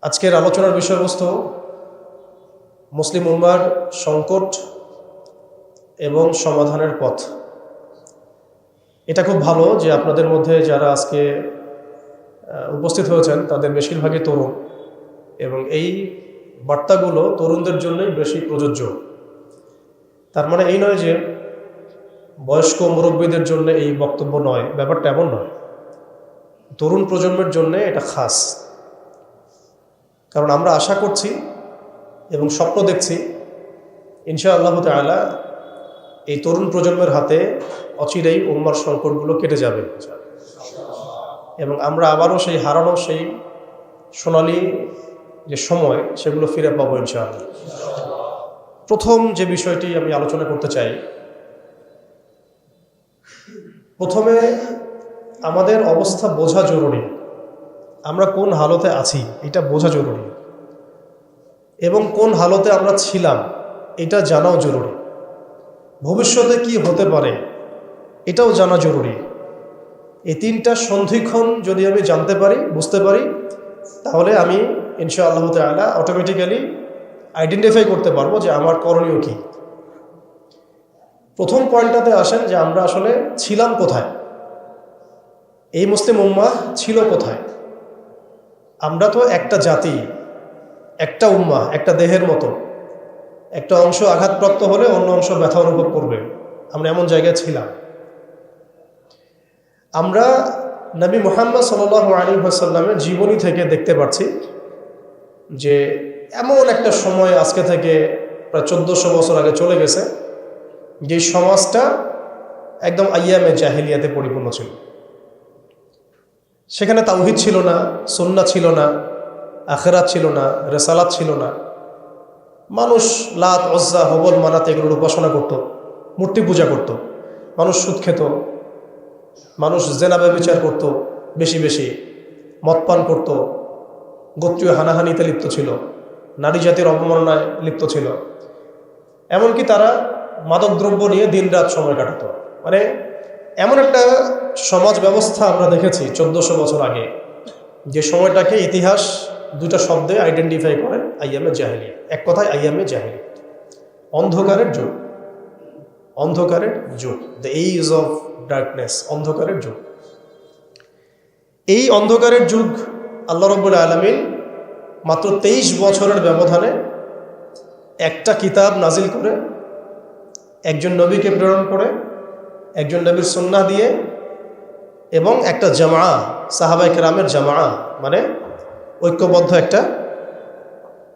আজকের আলোচনার বিষয়বস্তু মুসলিম উম্মার সংকট এবং সমাধানের পথ। এটা খুব ভালো যে আপনাদের মধ্যে যারা আজকে উপস্থিত হয়েছেন তাদের বেশিরভাগই তরুণ, এবং এই বার্তাগুলো তরুণদের জন্যই বেশি প্রযোজ্য। তার মানে এই নয় যে বয়স্ক মুরব্বীদের জন্য এই বক্তব্য নয়, ব্যাপারটা এমন নয়। তরুণ প্রজন্মের জন্য এটা খাস, কারণ আমরা আশা করছি এবং স্বপ্ন দেখছি ইনশাআল্লাহ তাআলা এই তরুণ প্রজন্মের হাতে অচিরেই উম্মার সংকটগুলো কেটে যাবে এবং আমরা আবারও সেই হারানো সেই সোনালী যে সময় সেগুলো ফিরে পাবো ইনশাআল্লাহ। প্রথম যে বিষয়টি আমি আলোচনা করতে চাই, প্রথমে আমাদের অবস্থা বোঝা জরুরি। আমরা কোন হালতে আছি এটা বোঝা জরুরি, এবং কোন হালতে আমরা ছিলাম এটা জানাও জরুরি। ভবিষ্যতে কি হতে পারে এটাও জানা জরুরি। এই তিনটা সন্ধিক্ষণ যদি আমি জানতে পারি, বুঝতে পারি, তাহলে আমি ইনশাআল্লাহ তাআলা অটোমেটিক্যালি আইডেন্টিফাই করতে পারবো যে আমার করণীয় কি। প্রথম পয়েন্টটাতে আসেন যে আমরা আসলে ছিলাম কোথায়, এই মুসলিম উম্মাহ ছিল কোথায়। আমরা তো একটা জাতি, একটা উম্মাহ, একটা দেহের মতো। একটা অংশ আঘাতপ্রাপ্ত হলে অন্য অংশ ব্যথা অনুভব করবে। আমরা এমন জায়গায় ছিলাম। আমরা নবী মুহাম্মদ সাল্লাল্লাহু আলাইহি ওয়াসাল্লামের জীবনী থেকে দেখতে পাচ্ছি যে এমন একটা সময় আজকে থেকে প্রায় 1400 বছর আগে চলে গেছে, যে সমাজটা একদম আইয়ামে জাহিলিয়াতে পরিপূর্ণ ছিল। সেখানে তাওহীদ ছিল না, সুন্নাহ ছিল না, আখিরাত ছিল না, রিসালাত ছিল না। মানুষ লাত, উজ্জা, হবল, মানাত এগুলোর উপাসনা করত, মূর্তি পূজা করত। মানুষ সুদ খেত, মানুষ জেনা ব্যভিচার করত, বেশি বেশি মদ পান করত, গোত্রীয় হানাহানিতে লিপ্ত ছিল, নারী জাতির অবমাননায় লিপ্ত ছিল। এমনকি তারা মাদকদ্রব্য নিয়ে দিনরাত সময় কাটাত। মানে এমন একটা সমাজ ব্যবস্থা আমরা দেখেছি 1400 বছর আগে, যে সময়টাকে ইতিহাস দুটা শব্দে আইডেন্টিফাই করে, আইয়ামে জাহিলিয়া। এক কথায় আইয়ামে জাহিলিয়া, অন্ধকারের যুগ। অন্ধকারের যুগ, দ্য এজ অফ ডার্কনেস, অন্ধকারের যুগ। এই অন্ধকারের যুগ আল্লাহ রাব্বুল আলামিন মাত্র 23 বছরের ব্যবধানে একটা কিতাব নাজিল করে, একজন নবীকে প্রেরণ করে, একজন নবীর সুন্নাহ দিয়ে, এবং একটা জামা, সাহাবায়ে কেরামের জামা, মানে ঐক্যবদ্ধ একটা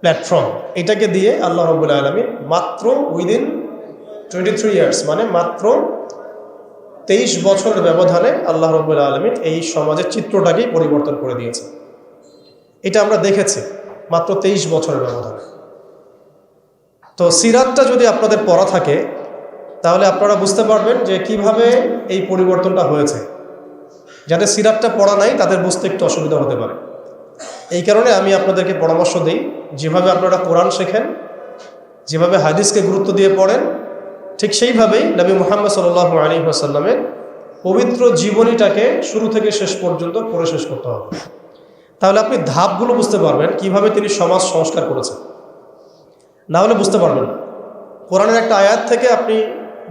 প্ল্যাটফর্ম, এটাকে দিয়ে আল্লাহ রাব্বুল আলামিন মাত্র উইদিন 23 ইয়ার্স, মানে মাত্র 23 বছরের ব্যবধানে আল্লাহ রাব্বুল আলামিন এই সমাজের চিত্রটাকেই পরিবর্তন করে দিয়েছে। এটা আমরা দেখেছি মাত্র 23 বছরের ব্যবধানে। তো সিরাতটা যদি আপনাদের পড়া থাকে তাহলে আপনারা বুঝতে পারবেন যে কিভাবে এই পরিবর্তনটা হয়েছে। যাদের সিরাতটা পড়া নাই তাদের বুঝতে একটু অসুবিধা হতে পারে। এই কারণে আমি আপনাদেরকে পরামর্শ দিই, যেভাবে আপনারা কোরআন শেখেন, যেভাবে হাদিসকে গুরুত্ব দিয়ে পড়েন, ঠিক সেইভাবেই নবী মুহাম্মদ সাল্লাল্লাহু আলাইহি ওয়াসাল্লামের পবিত্র জীবনীটাকে শুরু থেকে শেষ পর্যন্ত পড়ে শেষ করতে হবে। তাহলে আপনি ধাপগুলো বুঝতে পারবেন কিভাবে তিনি সমাজ সংস্কার করেছেন। না হলে বুঝতে পারবেন না। কোরআনের একটা আয়াত থেকে আপনি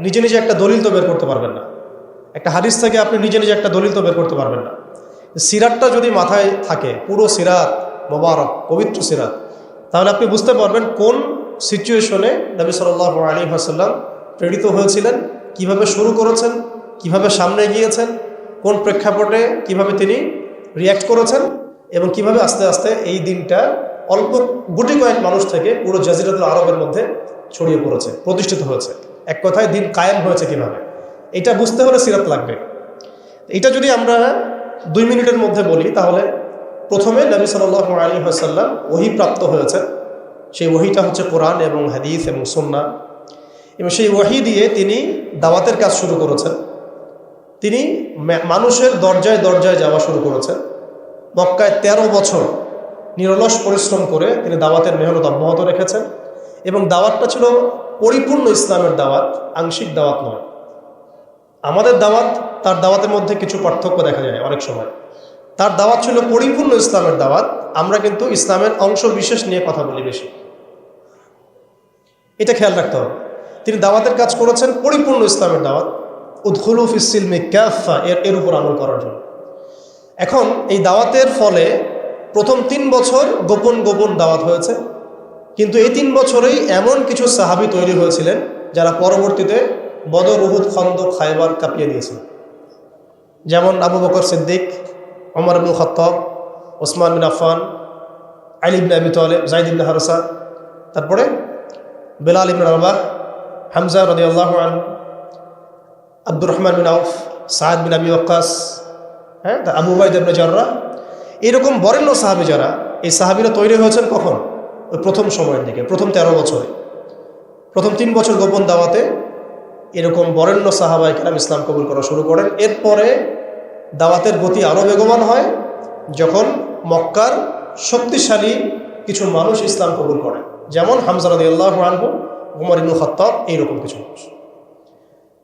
নিজে নিজে একটা দলিল তো বের করতে পারবেন না, একটা হাদিস থেকে আপনি নিজে নিজে একটা দলিল তো বের করতে পারবেন না। সিরাতটা যদি মাথায় থাকে, পুরো সিরাত মোবারক, পবিত্র সিরাত, তাহলে আপনি বুঝতে পারবেন কোন সিচুয়েশনে নবী সাল্লাল্লাহু আলাইহি ওয়াসাল্লাম প্রেরিত হয়েছিলেন, কিভাবে শুরু করেছেন, কিভাবে সামনে গিয়েছেন, কোন প্রেক্ষাপটে কিভাবে তিনি রিয়্যাক্ট করেছেন, এবং কিভাবে আস্তে আস্তে এই দিনটা অল্প গুটি কয়েক মানুষ থেকে পুরো জাজিরাতুল আরবের মধ্যে ছড়িয়ে পড়েছে, প্রতিষ্ঠিত হয়েছে। এক কথায় দিন কায়েম হয়েছে কিভাবে, এটা বুঝতে হলে সিরাত লাগবে। এটা যদি আমরা 2 মিনিটের মধ্যে বলি, তাহলে প্রথমে নবী সাল্লাল্লাহু আলাইহি ওয়াসাল্লাম ওহী প্রাপ্ত হয়েছেন। সেই ওহীটা হচ্ছে কোরআন এবং হাদিস এবং সুন্নাহ, এবং সেই ওহী দিয়ে তিনি দাওয়াতের কাজ শুরু করেছেন। তিনি মানুষের দরজায় দরজায় যাওয়া শুরু করেছেন। মক্কায় 13 বছর নিরলস পরিশ্রম করে তিনি দাওয়াতের মেহনত অব্যাহত রেখেছেন, এবং দাওয়াতটা ছিল পরিপূর্ণ ইসলামের দাওয়াত, আংশিক দাওয়াত নয়। আমাদের দাওয়াত, তার দাওয়াতের মধ্যে কিছু পার্থক্য দেখা যায় অনেক সময়। তার দাওয়াত ছিল পরিপূর্ণ ইসলামের দাওয়াত, আমরা কিন্তু ইসলামের অংশ বিশেষ নিয়ে কথা বলি বেশি। এটা খেয়াল রাখতে হবে। তিনি দাওয়াতের কাজ করেছেন পরিপূর্ণ ইসলামের দাওয়াত, উদখুলু ফিস সিলমি কাফা, এর উপর আমল করার জন্য। এখন এই দাওয়াতের ফলে প্রথম 3 বছর গোপন গোপন দাওয়াত হয়েছে, কিন্তু এই 3 বছরেই এমন কিছু সাহাবী তৈরি হয়েছিলেন যারা পরবর্তীতে বদর, উহুদ, খন্দক, খায়বার কাঁপিয়ে দিয়েছিলেন। যেমন আবু বকর সিদ্দিক, ওমর ইবনে খাত্তাব, ওসমান বিন আফফান, আলী ইবনে আবি তালেব, যায়েদ ইবনে হারসা, তারপরে বেলাল ইবনে রাবাহ, হামজা রাদিয়াল্লাহু আনহু, আব্দুর রহমান বিন আউফ, সাদ বিন আবি ওয়াক্কাস, আবু উবাইদা ইবনে জাররাহ, এরকম বরেণ্য সাহাবী যারা, এই সাহাবীরা তৈরি হয়েছেন কখন? ওই প্রথম সময়ের দিকে, প্রথম 13 বছরে। প্রথম 3 বছর গোপন দাওয়াতে এরকম বরেণ্য সাহাবায়ে কেরাম ইসলাম কবুল করা শুরু করেন। এরপরে দাওয়াতের গতি আরও বেগবান হয় যখন মক্কার শক্তিশালী কিছু মানুষ ইসলাম কবুল করেন, যেমন হামজা রাদিয়াল্লাহু আনহু, ওমর ইবনে খাত্তাব, এইরকম কিছু মানুষ।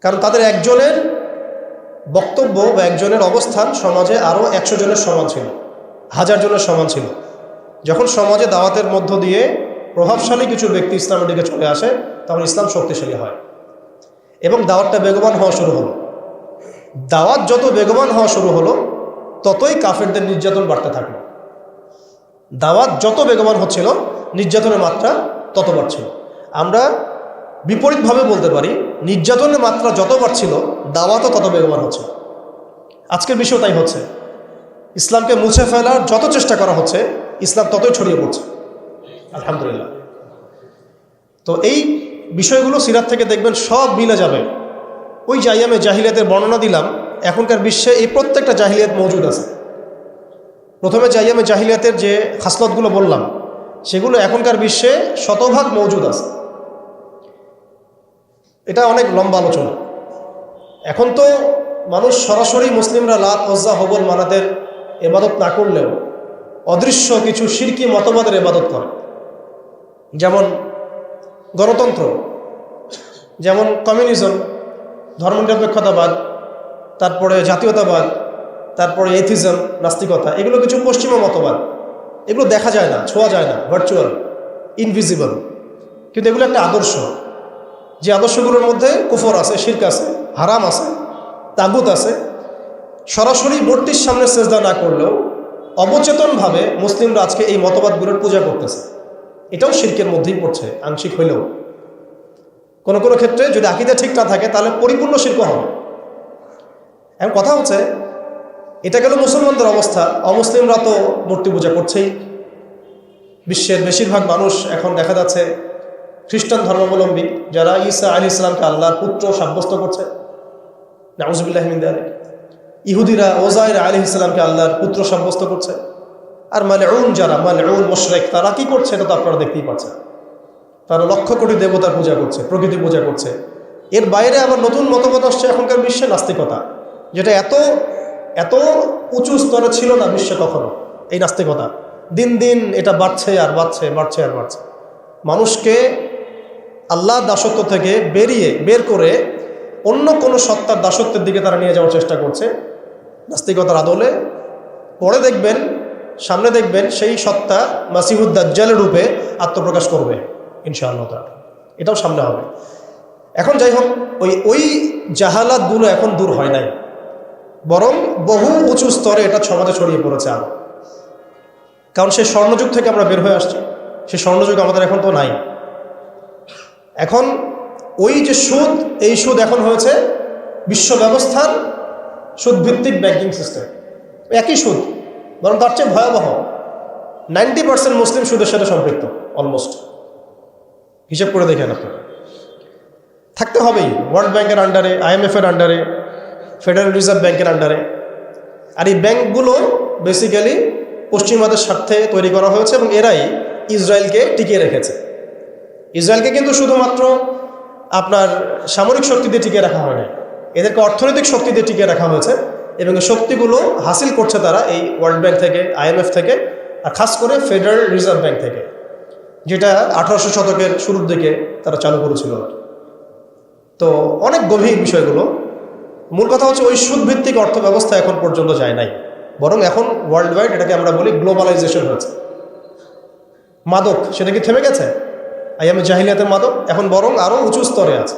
কারণ তাদের একজনের বক্তব্য বা একজনের অবস্থান সমাজে আরও 100 জনের সমান ছিল, 1000 জনের সমান ছিল। যখন সমাজে দাওয়াতের মধ্য দিয়ে প্রভাবশালী কিছু ব্যক্তি ইসলামের দিকে চলে আসে, তখন ইসলাম শক্তিশালী হয় এবং দাওয়াতটা বেগবান হওয়া শুরু হলো। দাওয়াত যত বেগবান হওয়া শুরু হলো, ততই কাফেরদের নির্যাতন বাড়তে থাকলো। দাওয়াত যত বেগবান হচ্ছিল, নির্যাতনের মাত্রা তত বাড়ছিল। আমরা বিপরীতভাবে বলতে পারি, নির্যাতনের মাত্রা যত বাড়ছিল, দাওয়াতও তত বেগবান হচ্ছে। আজকের বিষয় তাই হচ্ছে। ইসলামকে মুছে ফেলার যত চেষ্টা করা হচ্ছে, ইসলাম ততই ছড়িয়ে পড়ছে, আলহামদুলিল্লাহ। তো এই বিষয়গুলো সিরাত থেকে দেখবেন সব মিলে যাবে। ওই যে আইয়ামে জাহিলিয়াতের বর্ণনা দিলাম, এখনকার বিশ্বে এই প্রত্যেকটা জাহিলিয়াত মজুদ আছে। প্রথমে যে আইয়ামে জাহিলিয়াতের যে খাসলতগুলো বললাম, সেগুলো এখনকার বিশ্বে শতভাগ মজুদ আছে। এটা অনেক লম্বা আলোচনা। এখন তো মানুষ সরাসরি মুসলিমরা লাত, উজ্জা, হবল, মানাতের ইবাদত না করলেও অদৃশ্য কিছু শিরকি মতবাদের ইবাদত করে, যেমন গণতন্ত্র, যেমন কমিউনিজম, ধর্মনিরপেক্ষতাবাদ, তারপরে জাতীয়তাবাদ, তারপরে এথিজম, নাস্তিকতা। এগুলো কিছু পশ্চিমা মতবাদ। এগুলো দেখা যায় না, ছোঁয়া যায় না, ভার্চুয়াল, ইনভিজিবল, কিন্তু এগুলো একটা আদর্শ। যে আদর্শগুলোর মধ্যে কুফর আছে, শিরক আছে, হারাম আছে, তাগুত আছে। সরাসরি মূর্তির সামনে সেজদা না করলেও অবচেতনভাবে মুসলিমরা আজকে এই মতবাদগুলোর পূজা করতেছে। এটাও শিরকের মধ্যেই পড়ছে, আংশিক হইলেও। কোনো কোনো ক্ষেত্রে যদি আকীদা ঠিক না থাকে, তাহলে পরিপূর্ণ শিরক হবে। এখন কথা হচ্ছে, এটা গেল মুসলমানদের অবস্থা। অমুসলিমরা তো মূর্তি পূজা করছেই। বিশ্বের বেশিরভাগ মানুষ এখন দেখা যাচ্ছে খ্রিস্টান ধর্মাবলম্বী, যারা ঈসা আলাইহিস সালামকে আল্লাহর পুত্র সাব্যস্ত করছে, নাউযুবিল্লাহি মিন যালিক। ইহুদিরা ওজাইর আলাইহিস সালামকে আল্লাহর পুত্র সাব্যস্ত করছে। আর মালউন যারা, মালউন মুশরিক, তারা কি করছে এটা তো আপনারা দেখতেই পাচ্ছেন। তারা লক্ষ কোটি দেবতার পূজা করছে, প্রকৃতি পূজা করছে। এর বাইরে আবার নতুন মতবাদ আসছে এখনকার বিশ্বে, নাস্তিকতা, যেটা এত এত উঁচু স্তরে ছিল না বিশ্বে কখনো। এই নাস্তিকতা দিন দিন এটা বাড়ছে আর বাড়ছে, বাড়ছে আর বাড়ছে। মানুষকে আল্লাহর দাসত্ব থেকে বের করে অন্য কোনো সত্তার দাসত্বের দিকে তারা নিয়ে যাওয়ার চেষ্টা করছে নাস্তিকতার আদলে। পরে দেখবেন, সামনে দেখবেন সেই সত্তা মাসিহুদ দাজ্জালের রূপে আত্মপ্রকাশ করবে ইনশাআল্লাহ তাআলা। এটাও সামনে হবে। এখন যাই হোক, ওই জাহালাতগুলো এখন দূর হয় নাই, বরং বহু উঁচু স্তরে এটা সমাজে ছড়িয়ে পড়েছে আরো। কারণ সেই স্বর্ণযুগ থেকে আমরা বের হয়ে আসছি, সেই স্বর্ণযুগ আমাদের এখন তো নাই। এখন ওই যে সুদ, এই সুদ এখন হয়েছে বিশ্ব ব্যবস্থার সুদভিত্তিক ব্যাংকিং সিস্টেম। একই সুদ, বরং তার চেয়ে ভয়াবহ। 90% মুসলিম সুদের সাথে সম্পৃক্ত, অলমোস্ট। হিসাব করে দেখেন আপনারা, থাকতে হবেই ওয়ার্ল্ড ব্যাংকের আন্ডারে, IMF-এর আন্ডারে, ফেডারেল রিজার্ভ ব্যাংকের আন্ডারে। আর এই ব্যাংকগুলো বেসিক্যালি পশ্চিমাদের স্বার্থে তৈরি করা হয়েছে এবং এরাই ইসরায়েলকে টিকিয়ে রেখেছে। ইসরায়েলকে কিন্তু শুধুমাত্র আপনার সামরিক শক্তি দিয়ে টিকিয়ে রাখা হয় না, এদেরকে অর্থনৈতিক শক্তি দিয়ে টিকিয়ে রাখা হয়েছে। এবং এই শক্তিগুলো হাসিল করছে তারা এই ওয়ার্ল্ড ব্যাংক থেকে, IMF থেকে, আর খাস করে ফেডারেল রিজার্ভ ব্যাংক থেকে, যেটা 1800 শতকের শুরুর দিকে তারা চালু করেছিল। তো অনেক গভীর বিষয়গুলো। মূল কথা হচ্ছে, ওই সুদভিত্তিক অর্থ ব্যবস্থা এখন পর্যন্ত যায় নাই। বরং এখন ওয়ার্ল্ড ওয়াইড এটাকে আমরা বলি গ্লোবালাইজেশন হয়েছে। মাদক সেটা কি থেমে গেছে? আইয়ামে জাহিলিয়াতের মাদক এখন বরং আরও উঁচু স্তরে আছে।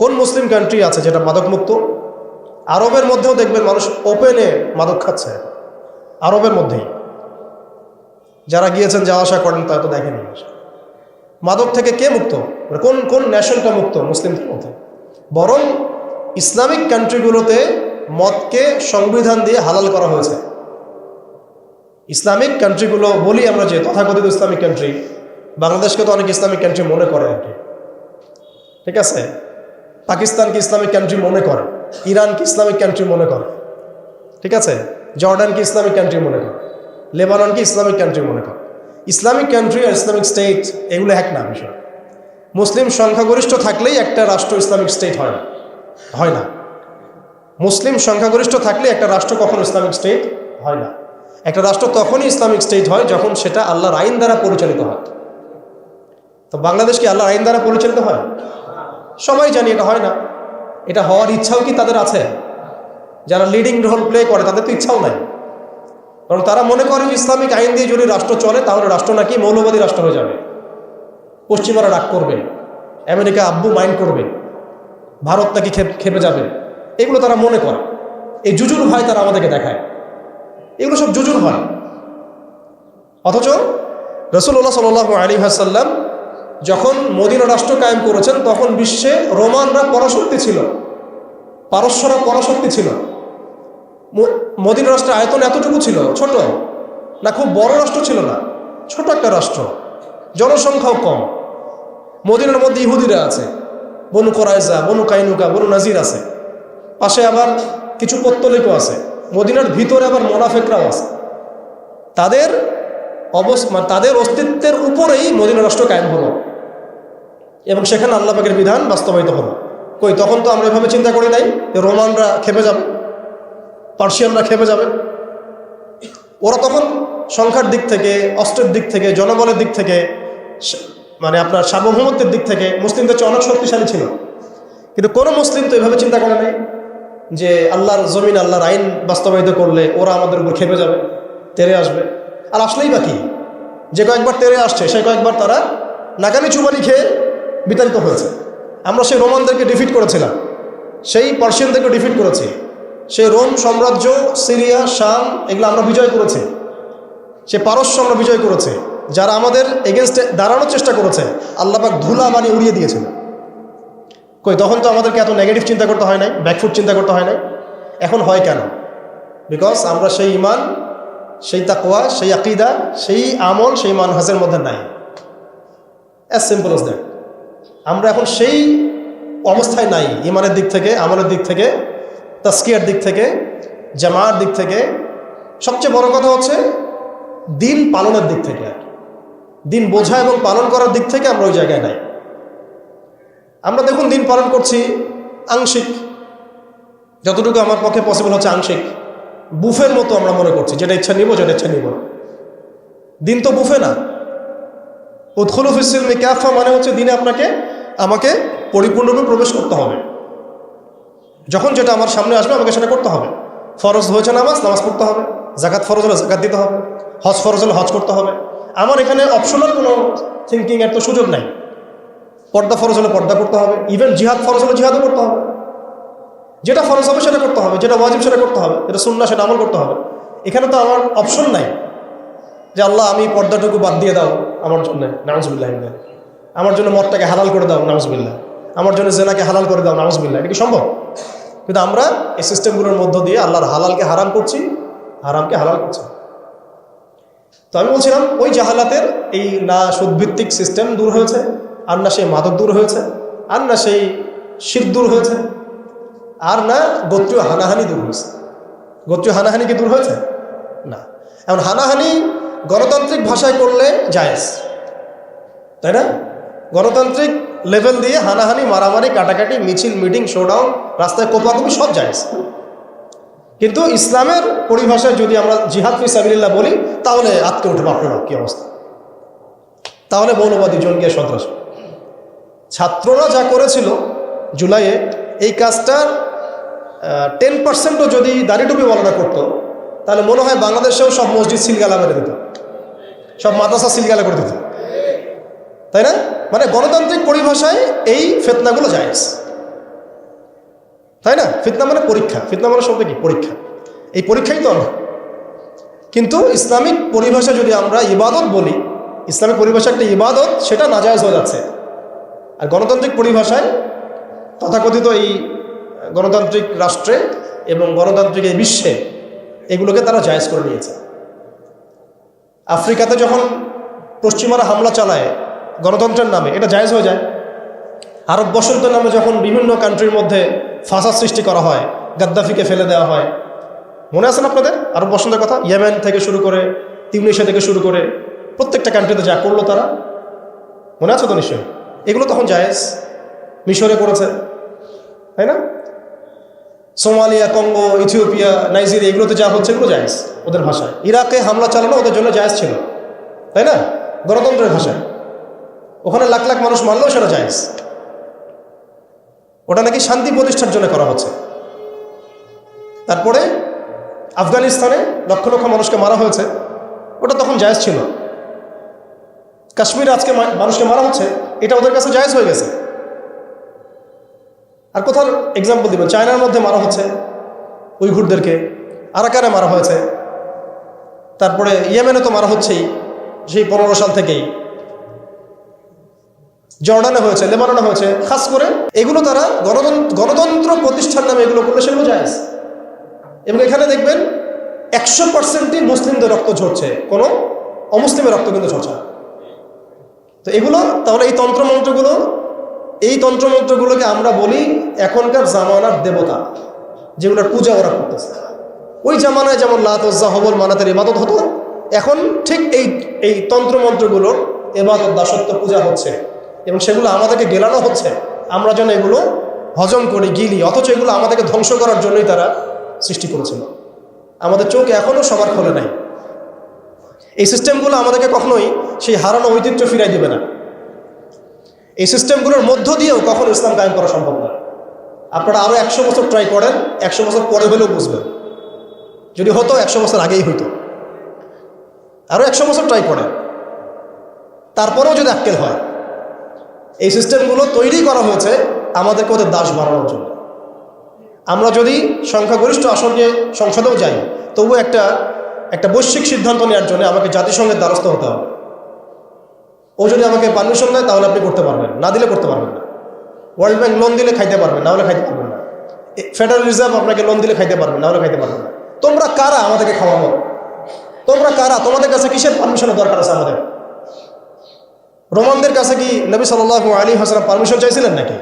কোন মুসলিম কান্ট্রি আছে যেটা মাদক মুক্ত? আরবের মধ্যেও দেখবেন মানুষ ওপেনে মাদক খাচ্ছে, আরবের মধ্যেই। যারা গিয়েছেন, যাওয়া আসা করেন, তা তো দেখেনি। মাদক থেকে কে মুক্ত? কোন কোন ন্যাশনটা মুক্ত মুসলিমদের মধ্যে? বরং ইসলামিক কান্ট্রিগুলোতে মদকে সংবিধান দিয়ে হালাল করা হয়েছে। ইসলামিক কান্ট্রিগুলো বলি আমরা যে তথাকথিত ইসলামিক কান্ট্রি, বাংলাদেশকে তো অনেক ইসলামিক কান্ট্রি মনে করে আর কি, ঠিক আছে? পাকিস্তানকে ইসলামিক কান্ট্রি মনে করে, ইরানকে ইসলামিক কান্ট্রি মনে করে, ঠিক আছে? জর্ডানকে ইসলামিক কান্ট্রি মনে করে, লেবাননকে ইসলামিক কান্ট্রি মনে করে। ইসলামিক কান্ট্রি আর ইসলামিক স্টেট এগুলো এক না বিষয়। মুসলিম সংখ্যাগরিষ্ঠ থাকলেই একটা রাষ্ট্র ইসলামিক স্টেট হয় না, হয় না। মুসলিম সংখ্যাগরিষ্ঠ থাকলে একটা রাষ্ট্র কখনো ইসলামিক স্টেট হয় না। একটা রাষ্ট্র তখনই ইসলামিক স্টেট হয় যখন সেটা আল্লাহর আইন দ্বারা পরিচালিত হয়। তো বাংলাদেশ কি আল্লাহর আইন দ্বারা পরিচালিত হয়? সবাই জানি এটা হয় না। এটা হওয়ার ইচ্ছাও কি তাদের আছে? যারা লিডিং রোল প্লে করে তাদের তো ইচ্ছাও নাই, কারণ তারা মনে করে ইসলামিক আইন দিয়ে যদি রাষ্ট্র চলে তাহলে রাষ্ট্র নাকি মৌলবাদী রাষ্ট্র হয়ে যাবে, পশ্চিমারা রাগ করবে, আমেরিকা আব্বু মাইন্ড করবে, ভারত নাকি খেপে যাবে। এগুলো তারা মনে করে। এই জুজুর ভয় তারা আমাদেরকে দেখায়। এগুলো সব জুজুর ভয়। অথচ রাসূলুল্লাহ সাল্লাল্লাহু আলাইহি ওয়াসাল্লাম যখন মদিনা রাষ্ট্র কায়েম করেছেন তখন বিশ্বে রোমানরা পরাশক্তি ছিল, পারস্যরা পরাশক্তি ছিল। মদিনা রাষ্ট্রের আয়তন এতটুকু ছিল, ছোট না, খুব বড় রাষ্ট্র ছিল না, ছোট একটা রাষ্ট্র, জনসংখ্যাও কম। মদিনার মধ্যে ইহুদিরা আছে, বনু কোরাইজা, বনু কাইনুকা, বনু নাজির আছে, পাশে আবার কিছু পত্তলিকও আছে, মদিনার ভিতরে আবার মোনাফেকরাও আছে। তাদের তাদের অস্তিত্বের উপরেই মদিনা রাষ্ট্র কায়েম হলো এবং সেখানে আল্লাহ পাকের বিধান বাস্তবায়িত হলো। কই, তখন তো আমরা এভাবে চিন্তা করি নাই যে রোমানরা খেপে যাবে, পার্সিয়ানরা খেপে যাবে। ওরা তখন সংখ্যার দিক থেকে, অস্ত্রের দিক থেকে, জনবলের দিক থেকে, মানে আপনার সার্বভৌমত্বের দিক থেকে মুসলিমদের চেয়ে অনেক শক্তিশালী ছিল। কিন্তু কোনো মুসলিম তো এভাবে চিন্তা করে নাই যে আল্লাহর জমিন, আল্লাহর আইন বাস্তবায়িত করলে ওরা আমাদের উপর খেপে যাবে, তেরে আসবে। আর আসলেই বাকি যে কয়েকবার তেরে আসছে সে কয়েকবার তারা নাকানি চুবানি খেয়ে বিতাড়িত হয়েছে। আমরা সেই রোমানদেরকে ডিফিট করেছিলাম, সেই পার্সিয়ানদেরকে ডিফিট করেছি, সেই রোম সাম্রাজ্য, সিরিয়া, শাম এগুলো আমরা বিজয় করেছি, সে পারস্য আমরা বিজয় করেছি। যারা আমাদের এগেনস্টে দাঁড়ানোর চেষ্টা করেছে আল্লাহ পাক ধুলা বানিয়ে উড়িয়ে দিয়েছিল। কই, তখন তো আমাদেরকে এত নেগেটিভ চিন্তা করতে হয় নাই, ব্যাকফুট চিন্তা করতে হয় নাই। এখন হয় কেন? বিকজ আমরা সেই ইমান, সেই তাকওয়া, সেই আকিদা, সেই আমল, সেই মানহাজের মধ্যে নাই। As simple as that. আমরা এখন সেই অবস্থায় নাই, ইমানের দিক থেকে, আমলের দিক থেকে, তাসকিয়ার দিক থেকে, জামার দিক থেকে। সবচেয়ে বড় কথা হচ্ছে দিন পালনের দিক থেকে, আর দিন বোঝা এবং পালন করার দিক থেকে আমরা ওই জায়গায় নাই। আমরা দেখুন দিন পালন করছি আংশিক, যতটুকু আমার পক্ষে পসিবল হচ্ছে আংশিক, বুফের মতো আমরা মনে করছি, যেটা ইচ্ছা নিব, যেটা ইচ্ছা নিব না। দিন তো বুফে না। উদখুলু ফিস সিলমি কাফা মানে হচ্ছে দিনে আমাকে পরিপূর্ণরূপে প্রবেশ করতে হবে। যখন যেটা আমার সামনে আসবে আমাকে সেটা করতে হবে। ফরজ হয়েছে নামাজ পড়তে হবে, জাকাত ফরজ হলে জাকাত দিতে হবে, হজ ফরজ হলে হজ করতে হবে। আমার এখানে অপশনাল কোনো থিঙ্কিং এর তো সুযোগ নাই। পর্দা ফরজ হলে পর্দা করতে হবে, ইভেন জিহাদ ফরজ হলে জিহাদও করতে হবে। যেটা ফরজ হবে সেটা করতে হবে, যেটা ওয়াজিব সেটা করতে হবে, যেটা সুন্নাহ সেটা আমল করতে হবে। এখানে তো আমার অপশন নাই যে আল্লাহ আমি পর্দাটুকু বাদ দিয়ে দাও আমার জন্য, নাউজুবিল্লাহ, আমার জন্য মদটাকে হালাল করে দাও, নাউজুবিল্লাহ, আমার জন্য জেনাকে হালাল করে দাও, নাউজুবিল্লাহ। এটা কি সম্ভব? কিন্তু আমরা এই সিস্টেমগুলোর মধ্য দিয়ে আল্লাহর হালালকে হারাম করছি, হারামকে হালাল করছি। তো আমি বলছিলাম ওই জাহালাতের এই না সুদভিত্তিক সিস্টেম দূর হয়েছে, আর না সেই মাদক দূর হয়েছে, আর না সেই শিরক দূর হয়েছে, আর না গোত্রীয় হানাহানি দূর হয়েছে। গোত্রীয় হানাহানি কি দূর হয়েছে? না। এখন হানাহানি গণতান্ত্রিক ভাষায় করলে জায়েজ, তাই না? গণতান্ত্রিক লেভেল দিয়ে হানাহানি, মারামারি, কাটাকাটি, মিছিল, মিটিং, শোডাউন, রাস্তায় কোপাকুপি সব জায়েজ। কিন্তু ইসলামের পরিভাষায় যদি আমরা জিহাদ ফি সাবিলিল্লাহ বলি তাহলে আটকে উঠে বাপরে বাপ কি অবস্থা, তাহলে মৌলবাদী জঙ্গি সন্ত্রাস। ছাত্ররা যা করেছিল জুলাইয়ে, এই কাজটার 10%ও যদি দাড়ি টুপি বলাটা করতো তাহলে মনে হয় বাংলাদেশেও সব মসজিদ সিলগালা মেরে দিত, সব মাদ্রাসা সিলগালা করে দিত, তাই না? মানে গণতান্ত্রিক পরিভাষায় এই ফিতনাগুলো জায়েজ, তাই না? ফিতনা মানে পরীক্ষা, ফিতনা মানে শব্দ কি? পরীক্ষা। এই পরীক্ষাই তো আমরা, কিন্তু ইসলামিক পরিভাষা যদি আমরা ইবাদত বলি, ইসলামিক পরিভাষা একটা ইবাদত, সেটা নাজায়েজ হয়ে যাচ্ছে। আর গণতান্ত্রিক পরিভাষায় তথাকথিত এই গণতান্ত্রিক রাষ্ট্রে এবং গণতান্ত্রিক এই বিশ্বে এগুলোকে তারা জায়েজ করে নিয়েছে। আফ্রিকাতে যখন পশ্চিমারা হামলা চালায় গণতন্ত্রের নামে, এটা জায়েজ হয়ে যায়। আরব বসন্তের নামে যখন বিভিন্ন কান্ট্রির মধ্যে ফাসাদ সৃষ্টি করা হয়, গাদ্দাফিকে ফেলে দেওয়া হয়, মনে আছে না আপনাদের আরব বসন্তের কথা? ইয়েমেন থেকে শুরু করে তিউনিসিয়া থেকে শুরু করে প্রত্যেকটা কান্ট্রিতে যা করলো তারা, মনে আছে তো নিশ্চয়ই? এগুলো তখন জায়েজ। মিশরে করেছে, তাই না? সোমালিয়া, কঙ্গো, ইথিওপিয়া, নাইজেরিয়া, এগুলোতে যা হচ্ছে এগুলো জায়েজ ওদের ভাষায়। ইরাকে হামলা চালানো ওদের জন্য জায়েজ ছিল, তাই না? গণতন্ত্রের ভাষায়। ওখানে লাখ লাখ মানুষ মারলেও সেটা জায়েজ। ওটা নাকি শান্তি প্রতিষ্ঠার জন্য করা হচ্ছে। তারপরে আফগানিস্তানে লক্ষ লক্ষ মানুষকে মারা হয়েছে, ওটা তখন জায়েজ ছিল। কাশ্মীরে আজকে মানুষকে মারা হচ্ছে, এটা ওদের কাছে জায়েজ হয়ে গেছে। আর কোথাও এক্সাম্পল দিবেন? চায়নার মধ্যে মারা হচ্ছে উইঘুরদেরকে, আরাকানে মারা হয়েছে, তারপরে ইয়েমেনে তো মারা হচ্ছেই সেই 15 সাল থেকেই, জর্ডানে হয়েছে, লেবাননে হয়েছে। খাস করে এগুলো তারা গণতন্ত্র প্রতিষ্ঠার নামে এগুলো করলে সেগুলো জায়েজ। এবং এখানে দেখবেন 100%ই মুসলিমদের রক্ত ঝরছে, কোনো অমুসলিমের রক্ত কিন্তু ঝরছে না। তো এগুলো তাহলে এই তন্ত্রমন্ত্রগুলোকে আমরা বলি এখনকার জামানার দেবতা, যেগুলোর পূজা ওরা করতেছে। ওই জামানায় যেমন লাত, উজ্জা, হবল, মানাতের ইবাদত হতো, এখন ঠিক এই তন্ত্রমন্ত্রগুলোর ইবাদত, দাসত্ব, পূজা হচ্ছে এবং সেগুলো আমাদেরকে গেলানো হচ্ছে, আমরা যেন এগুলো হজম করি, গিলি। অথচ এগুলো আমাদেরকে ধ্বংস করার জন্যই তারা সৃষ্টি করেছিল। আমাদের চোখ এখনও সবার খোলে নাই। এই সিস্টেমগুলো আমাদেরকে কখনোই সেই হারানো ঐতিহ্য ফিরাই দিবে না। এই সিস্টেমগুলোর মধ্য দিয়েও কখনো ইসলাম কায়েম করা সম্ভব না। আপনারা আরও 100 বছর ট্রাই করেন, 100 বছর পরে হলেও বুঝবেন। যদি হতো 100 বছর আগেই হইতো। আরও 100 বছর ট্রাই করেন, তারপরেও যদি আক্কেল হয়। এই সিস্টেমগুলো তৈরি করা হয়েছে আমাদেরকে ওদের দাস বানানোর জন্য। আমরা যদি সংখ্যাগরিষ্ঠ আসন নিয়ে সংসদেও যাই, তবু একটা বৈশ্বিক সিদ্ধান্ত নেওয়ার জন্য আমাকে জাতিসংঘের দ্বারস্থ হতে হবে। ও যদি আমাকে পারমিশন দেয় তাহলে আপনি করতে পারবেন, না দিলে করতে পারবেন না। ওয়ার্ল্ড ব্যাংক লোন দিলে খাইতে পারবেন, না হলে খাইতে পারবেন না। ফেডারেল রিজার্ভ আপনাকে লোন দিলে খাইতে পারবেন, না হলে খাইতে পারবেন না। তোমরা কারা আমাদেরকে খাওয়ানো? তোমরা কারা? তোমাদের কাছে কিসের পারমিশনের দরকার আছে আমাদের? রোমানদের কাছে কি নবী সাল্লাল্লাহু আলাইহি ওয়াসাল্লাম পারমিশন চাইছিলেন নাকি?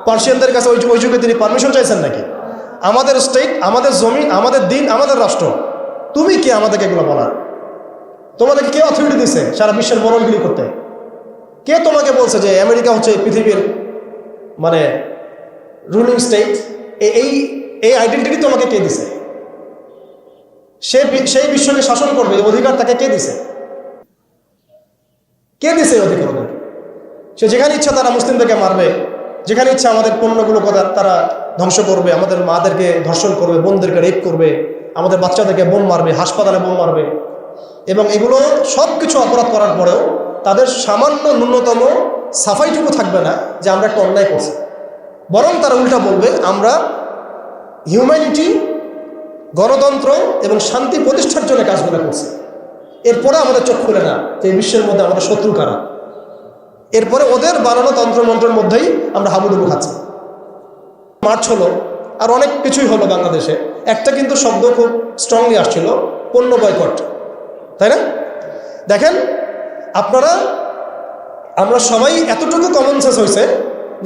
পার্সিয়ানদের কাছে ওই যুগে তিনি পারমিশন চাইছেন নাকি? আমাদের স্টেট, আমাদের জমি, আমাদের দিন, আমাদের রাষ্ট্র, তুমি কি আমাদেরকে এগুলো বলার? তোমাদেরকে কে অথরিটি দিছে সারা বিশ্বের মরণগিরি করতে? কে তোমাকে বলছে যে আমেরিকা হচ্ছে পৃথিবীর মানে রুলিং স্টেট? এই আইডেন্টিটি তোমাকে কে দিছে? সেই বিশ্বকে শাসন করবে এই অধিকার তাকে কে দিছে? কে দিছে এই অধিকার ওদেরকে? সে যেখানে ইচ্ছা তারা মুসলিমদেরকে মারবে, যেখানে ইচ্ছা আমাদের পণ্যগুলো তারা ধ্বংস করবে, আমাদের মাদেরকে ধর্ষণ করবে, বোনদেরকে রেপ করবে, আমাদের বাচ্চাদেরকে বোম মারবে, হাসপাতালে বোম মারবে। এবং এগুলো সব কিছু অপরাধ করার পরেও তাদের সামান্য ন্যূনতম সাফাইটুকু থাকবে না যে আমরা একটা অন্যায় করছি। বরং তারা উল্টা বলবে আমরা হিউম্যানিটি, গণতন্ত্র এবং শান্তি প্রতিষ্ঠার জন্য কাজগুলো করছি। এরপরে আমাদের চোখ খুলে না যে এই বিশ্বের মধ্যে আমাদের শত্রু কারা। এরপরে ওদের বানানো তন্ত্রমন্ত্রের মধ্যেই আমরা হাবুডুবু খাচ্ছি। মার্চ হলো, আর অনেক কিছুই হলো বাংলাদেশে। একটা কিন্তু শব্দ খুব স্ট্রংলি আসছিল, পণ্য বয়কট, তাই না? দেখেন আমরা সবাই এতটুকু কমন সেন্স হয়েছে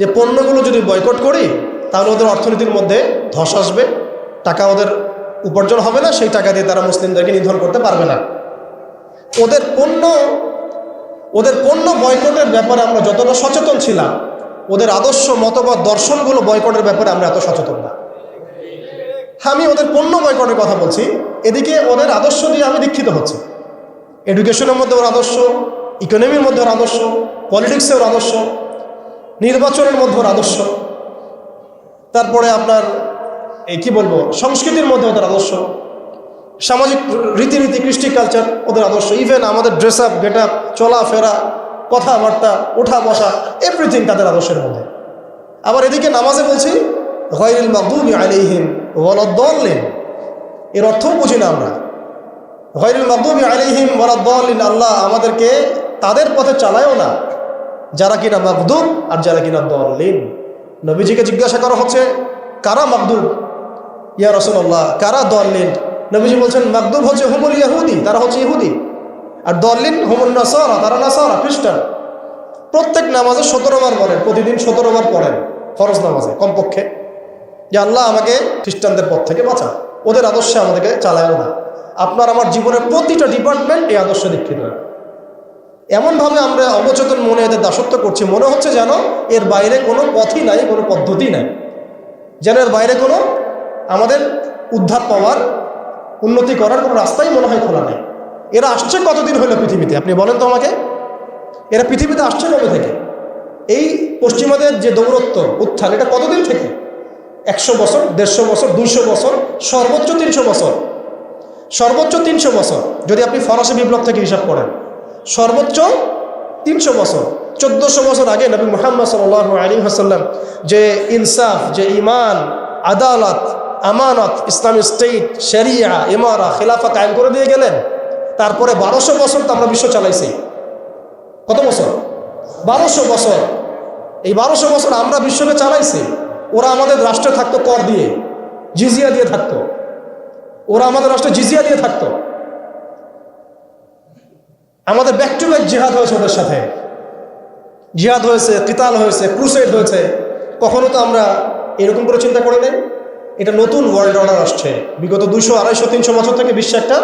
যে পণ্যগুলো যদি বয়কট করি তাহলে ওদের অর্থনীতির মধ্যে ধস আসবে, টাকা ওদের উপার্জন হবে না, সেই টাকা দিয়ে তারা মুসলিমদেরকে নিধন করতে পারবে না। ওদের পণ্য বয়কটের ব্যাপারে আমরা যতটা সচেতন ছিলাম, ওদের আদর্শ, মতবাদ, দর্শনগুলো বয়কটের ব্যাপারে আমরা এত সচেতন না। আমি ওদের পণ্য বয়কটের কথা বলছি, এদিকে ওদের আদর্শ দিয়ে আমি দীক্ষিত হচ্ছি। এডুকেশনের মধ্যে ওর আদর্শ, ইকোনমির মধ্যে ওর আদর্শ, পলিটিক্সে ওর আদর্শ, নির্বাচনের মধ্যে ওর আদর্শ, তারপরে আপনার কি বলবো, সংস্কৃতির মধ্যে ওদের আদর্শ। সামাজিক রীতিনীতি, কৃষ্টি কালচার ওদের আদর্শ, ইভেন আমাদের ড্রেস আপ, গেট আপ, চলাফেরা, কথাবার্তা, ওঠা বসা, এভরিথিং তাদের আদর্শের মধ্যে। আবার এদিকে নামাজে বলছি গায়রিল মাগদুবি আলাইহিম ওয়ালাদ-দাল্লিন, এর অর্থও বুঝি না আমরা। গায়রিল মাগদুবি আলাইহিম ওয়ালাদ-দাল্লিন, আল্লাহ আমাদেরকে তাদের পথে চালায়ও না যারা কিনা মাগদুব আর যারা কিনা দাল্লিন। নবীজিকে জিজ্ঞাসা করা হচ্ছে কারা মাগদুব ইয়া রাসূলুল্লাহ, কারা দাল্লিন? নবীজি বলছেন মাগদুব হচ্ছে হুমুল ইহুদি, তারা হচ্ছে ইহুদি, আর দাল্লিন হুমুন নাসারা, তারা নাসারা, খ্রিস্টান। প্রত্যেক নামাজে 17 বার পড়েন, প্রতিদিন 17 বার পড়েন ফরজ নামাজে কমপক্ষে, যে আল্লাহ আমাকে খ্রিস্টানদের পথ থেকে বাঁচান, ওদের আদর্শে আমাদেরকে চালায়ও না। আপনার আমার জীবনের প্রতিটা ডিপার্টমেন্ট এই আদর্শে দীক্ষিত। এমনভাবে আমরা অবচেতন মনে এদের দাসত্ব করছি, মনে হচ্ছে যেন এর বাইরে কোনো পথই নাই, কোনো পদ্ধতি নাই, যেন এর বাইরে কোনো আমাদের উদ্ধার পাওয়ার, উন্নতি করার কোনো রাস্তাই মনে হয় খোলা নেই। এরা আসছে কতদিন হলো পৃথিবীতে, আপনি বলেন তো আমাকে? এরা পৃথিবীতে আসছে কবে থেকে? এই পশ্চিমাদের যে দৌরত্ব, উত্থান, এটা কতদিন থেকে? 100 বছর, 150 বছর, 200 বছর, সর্বোচ্চ 300 বছর, সর্বোচ্চ 300 বছর। যদি আপনি ফরাসি বিপ্লব থেকে হিসাব করেন, সর্বোচ্চ 300 বছর। 1400 বছর আগে নবী মুহাম্মদ সাল্লাল্লাহু আলাইহি ওয়াসাল্লাম যে ইনসাফ, যে ঈমান, আদালত, আমানত, ইসলামিক স্টেট, শরিয়া, ইমারা, খিলাফা কায়েম করে দিয়ে গেলেন। তারপরে 1200 বছর তো আমরা বিশ্ব চালাইছি। কত বছর? 1200 বছর। এই 1200 বছর আমরা বিশ্বকে চালাইছি। ওরা আমাদের রাষ্ট্রে থাকতো কর দিয়ে, জিজিয়া দিয়ে থাকতো। ওরা আমাদের রাষ্ট্রে জিজিয়া দিয়ে থাকতো। আমাদের ব্যাক টু ব্যাক জিহাদ হয়েছে ওদের সাথে, জিহাদ হয়েছে, কিতাল হয়েছে, ক্রুসেড হয়েছে। কখনো তো আমরা এরকম করে চিন্তা করি নাই। এটা নতুন ওয়ার্ল্ড অর্ডার আসছে, বিগত 200, 250, 300 বছর থেকে বিশ্বে একটা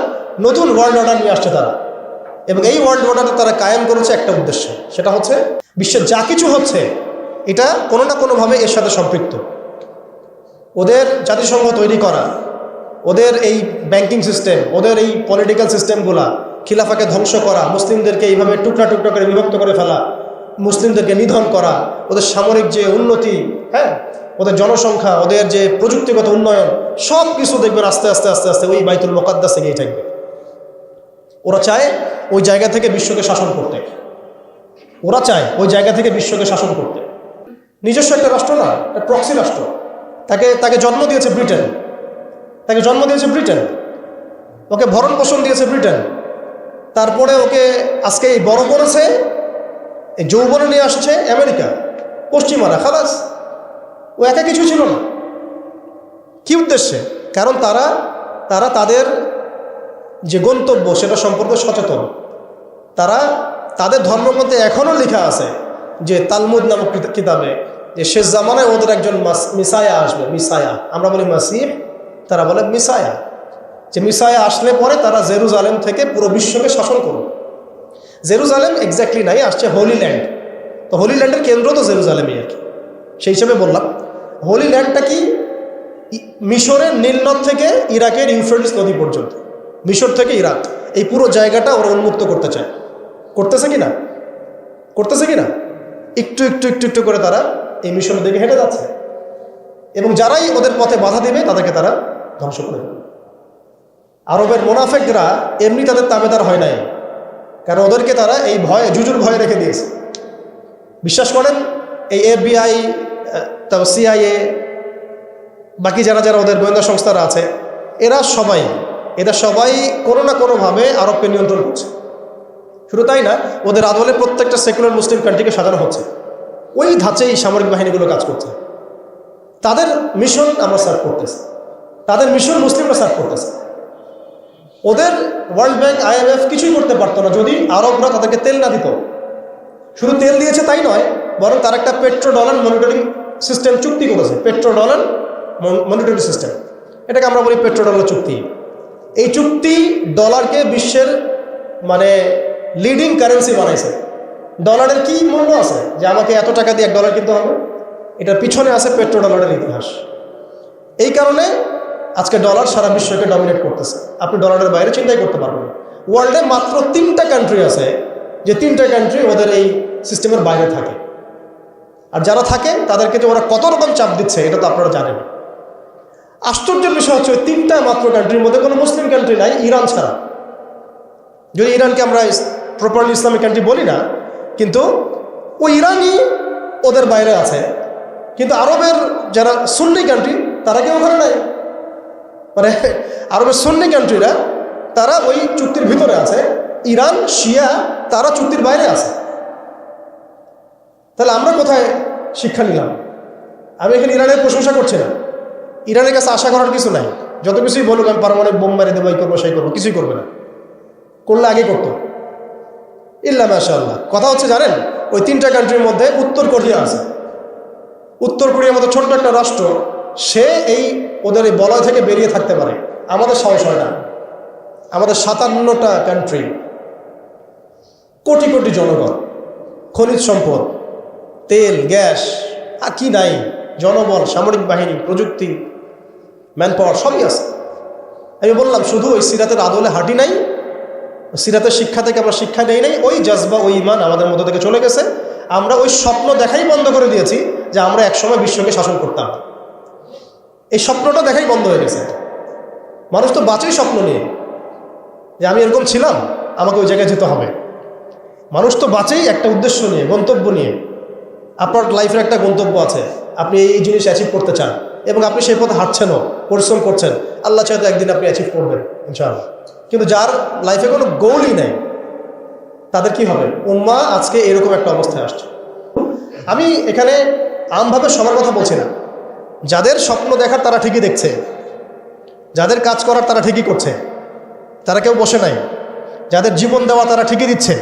নতুন ওয়ার্ল্ড অর্ডার নিয়ে আসছে তারা। এবং এই ওয়ার্ল্ড অর্ডারে তারা কায়েম করেছে একটা উদ্দেশ্যে, সেটা হচ্ছে বিশ্বের যা কিছু হচ্ছে এটা কোনো না কোনোভাবে এর সাথে সম্পৃক্ত। ওদের জাতিসংঘ তৈরি করা, ওদের এই ব্যাংকিং সিস্টেম, ওদের এই পলিটিক্যাল সিস্টেমগুলা, খিলাফাকে ধ্বংস করা, মুসলিমদেরকে এইভাবে টুকরা টুকরা করে বিভক্ত করে ফেলা, মুসলিমদেরকে নিধন করা, ওদের সামরিক যে উন্নতি, হ্যাঁ, ওদের জনসংখ্যা, ওদের যে প্রযুক্তিগত উন্নয়ন, সব কিছু দেখবেন আস্তে আস্তে আস্তে আস্তে ওই বাইতুল মুকাদ্দাসে গিয়ে থাকবে। ওরা চায় ওই জায়গা থেকে বিশ্বকে শাসন করতে, ওরা চায় ওই জায়গা থেকে বিশ্বকে শাসন করতে। নিজস্ব একটা রাষ্ট্র না, একটা প্রক্সি রাষ্ট্র। তাকে জন্ম দিয়েছে ব্রিটেন, তাকে জন্ম দিয়েছে ব্রিটেন, ওকে ভরণ পোষণ দিয়েছে ব্রিটেন। তারপরে ওকে আজকে এই বড় করেছে, এই যৌবনে নিয়ে আসছে আমেরিকা, পশ্চিমারা। খালাস, ও একা কিছু ছিল না। কি উদ্দেশ্যে? কারণ তারা তাদের যে গন্তব্য সেটা সম্পর্কে সচেতন। তাদের ধর্মগ্রন্থে এখনও লেখা আছে যে তালমুদ নামক কিতাবে, যে শেষ জামানায় ওদের একজন মিসায়া আসবে। মিসায়া, আমরা বলি মাসিহ, তারা বলে মিসায়া। যে মিসায়া আসলে পরে তারা জেরুজালেম থেকে পুরো বিশ্বকে শাসন করবে। জেরুজালেম এক্স্যাক্টলি নাই, আসছে হোলি ল্যান্ড। তো হোলি ল্যান্ডের কেন্দ্র তো জেরুজালেমই আর কি। সেই হিসেবে বললাম হোলি ল্যান্ডটা কি, মিশরের নীলনদ থেকে ইরাকের ইউফ্রেটিস নদী পর্যন্ত, মিশর থেকে ইরাক, এই পুরো জায়গাটা ওরা উন্মুক্ত করতে চায়। করতেছে কিনা? করতেছে কিনা? একটু একটু একটু একটু করে তারা এই মিশনের দিকে হেঁটে যাচ্ছে। এবং যারাই ওদের পথে বাধা দেবে তাদেরকে তারা ধ্বংস করে দেবে। আরবের মুনাফিকরা এমনি তাদের তাবেদার হয় নাই, কারণ ওদেরকে তারা এই ভয়ে, জুজুর ভয়ে রেখে দিয়েছে। বিশ্বাস করেন, এই FBI, তারপর CIA, বাকি যারা যারা ওদের গোয়েন্দা সংস্থারা আছে, এরা সবাই কোনো না কোনোভাবে আরবকে নিয়ন্ত্রণ করছে। শুধু তাই না, ওদের আদলে প্রত্যেকটা সেকুলার মুসলিম কান্ট্রিকে সাজানো হচ্ছে। ওই ধাঁচেই সামরিক বাহিনীগুলো কাজ করছে। তাদের মিশন আমরা সার্ভ করতেছি, তাদের মিশন মুসলিমরা সার্ভ করতেছে। ওদের ওয়ার্ল্ড ব্যাংক, IMF কিছুই করতে পারতো না যদি আরবরা তাদেরকে তেল না দিত। শুধু তেল দিয়েছে তাই নয়, বরং তার একটা পেট্রো ডলার মনিটরিং সিস্টেম চুক্তি করেছে। পেট্রো ডলার মনিটরিং সিস্টেম, এটাকে আমরা বলি পেট্রো ডলার চুক্তি। এই চুক্তি ডলারকে বিশ্বের মানে লিডিং কারেন্সি বানাইছে। ডলারের কি মূল্য আছে যে আমাকে এত টাকা দিয়ে 1 ডলার কিনতে হবে? এটার পিছনে আছে পেট্রো ডলারের ইতিহাস। এই কারণে আজকে ডলার সারা বিশ্বকে ডমিনেট করতেছে। আপনি ডলারের বাইরে চিন্তাই করতে পারবেন না। ওয়ার্ল্ডে মাত্র 3টা কান্ট্রি আছে যে 3টা কান্ট্রি ওদের এই সিস্টেমের বাইরে থাকে। আর যারা থাকে তাদেরকে যে ওরা কত রকম চাপ দিচ্ছে এটা তো আপনারা জানেন। আশ্চর্যের বিষয় হচ্ছে ওই 3টা মাত্র কান্ট্রির মধ্যে কোনো মুসলিম কান্ট্রি নাই ইরান ছাড়া। যদি ইরানকে আমরা প্রপারলি ইসলামিক কান্ট্রি বলি না, কিন্তু ওই ইরানই ওদের বাইরে আছে। কিন্তু আরবের যারা সুন্নি কান্ট্রি তারা কেউ ওখানে নাই। মানে আরবের সুন্নি কান্ট্রিরা তারা ওই চুক্তির ভিতরে আছে, ইরান শিয়া তারা চুক্তির বাইরে আছে। তাহলে আমরা কোথায় শিক্ষা নিলাম? আমি এখানে ইরানের প্রশংসা করছি না, ইরানের কাছে আশা করার কিছু নাই। যত কিছুই বলুক আমি পারমাণবিক বোম মেরে দেবো, এই করবো সেই করবো, কিছুই করবে না। করলে আগে করতো ইল্লা মাশাআল্লাহ। কথা হচ্ছে জানেন, ওই 3টা কান্ট্রির মধ্যে উত্তর কোরিয়া আছে। উত্তর কোরিয়ার মতো ছোট্ট একটা রাষ্ট্র, সে এই ওদের এই বলয় থেকে বেরিয়ে থাকতে পারে, আমাদের সাহস হয় না। আমাদের 57টা কান্ট্রি, কোটি কোটি জনগণ, খনিজ সম্পদ, তেল গ্যাস, আর কি নাই, জনবল, সামরিক বাহিনী, প্রযুক্তি, ম্যান পাওয়ার সবই আছে। আমি বললাম শুধু ওই সিরাতের আদলে হাঁটি নাই, সিরাতের শিক্ষা থেকে আমরা শিক্ষা নেই নাই, ওই জজবা ওই ইমান আমাদের মধ্যে থেকে চলে গেছে। আমরা ওই স্বপ্ন দেখাই বন্ধ করে দিয়েছি যে আমরা একসময় বিশ্বকে শাসন করতাম। এই স্বপ্নটা দেখাই বন্ধ হয়ে গেছে। মানুষ তো বাঁচেই স্বপ্ন নিয়ে যে আমি এরকম ছিলাম, আমাকে ওই জায়গায় যেতে হবে। মানুষ তো বাঁচেই একটা উদ্দেশ্য নিয়ে, গন্তব্য নিয়ে। আপনার লাইফের একটা গন্তব্য আছে, আপনি এই জিনিস অ্যাচিভ করতে চান এবং আপনি সেই পথে হাঁটছেনও, পরিশ্রম করছেন। আল্লাহ চাইতে একদিন আপনি অ্যাচিভ করবেন ইনশাআল্লাহ। কিন্তু যার লাইফে কোনো গোলই নেই, তাদের কি হবে? উম্মাহ আজকে এরকম একটা অবস্থায় আসছে। আমি এখানে আমভাবে সবার কথা বলছি না। যাদের স্বপ্ন দেখার তারা ঠিকই দেখছে, যাদের কাজ করার তারা ঠিকই করছে, তারা কেউ বসে নাই। যাদের জীবন দেওয়া তারা ঠিকই দিচ্ছে,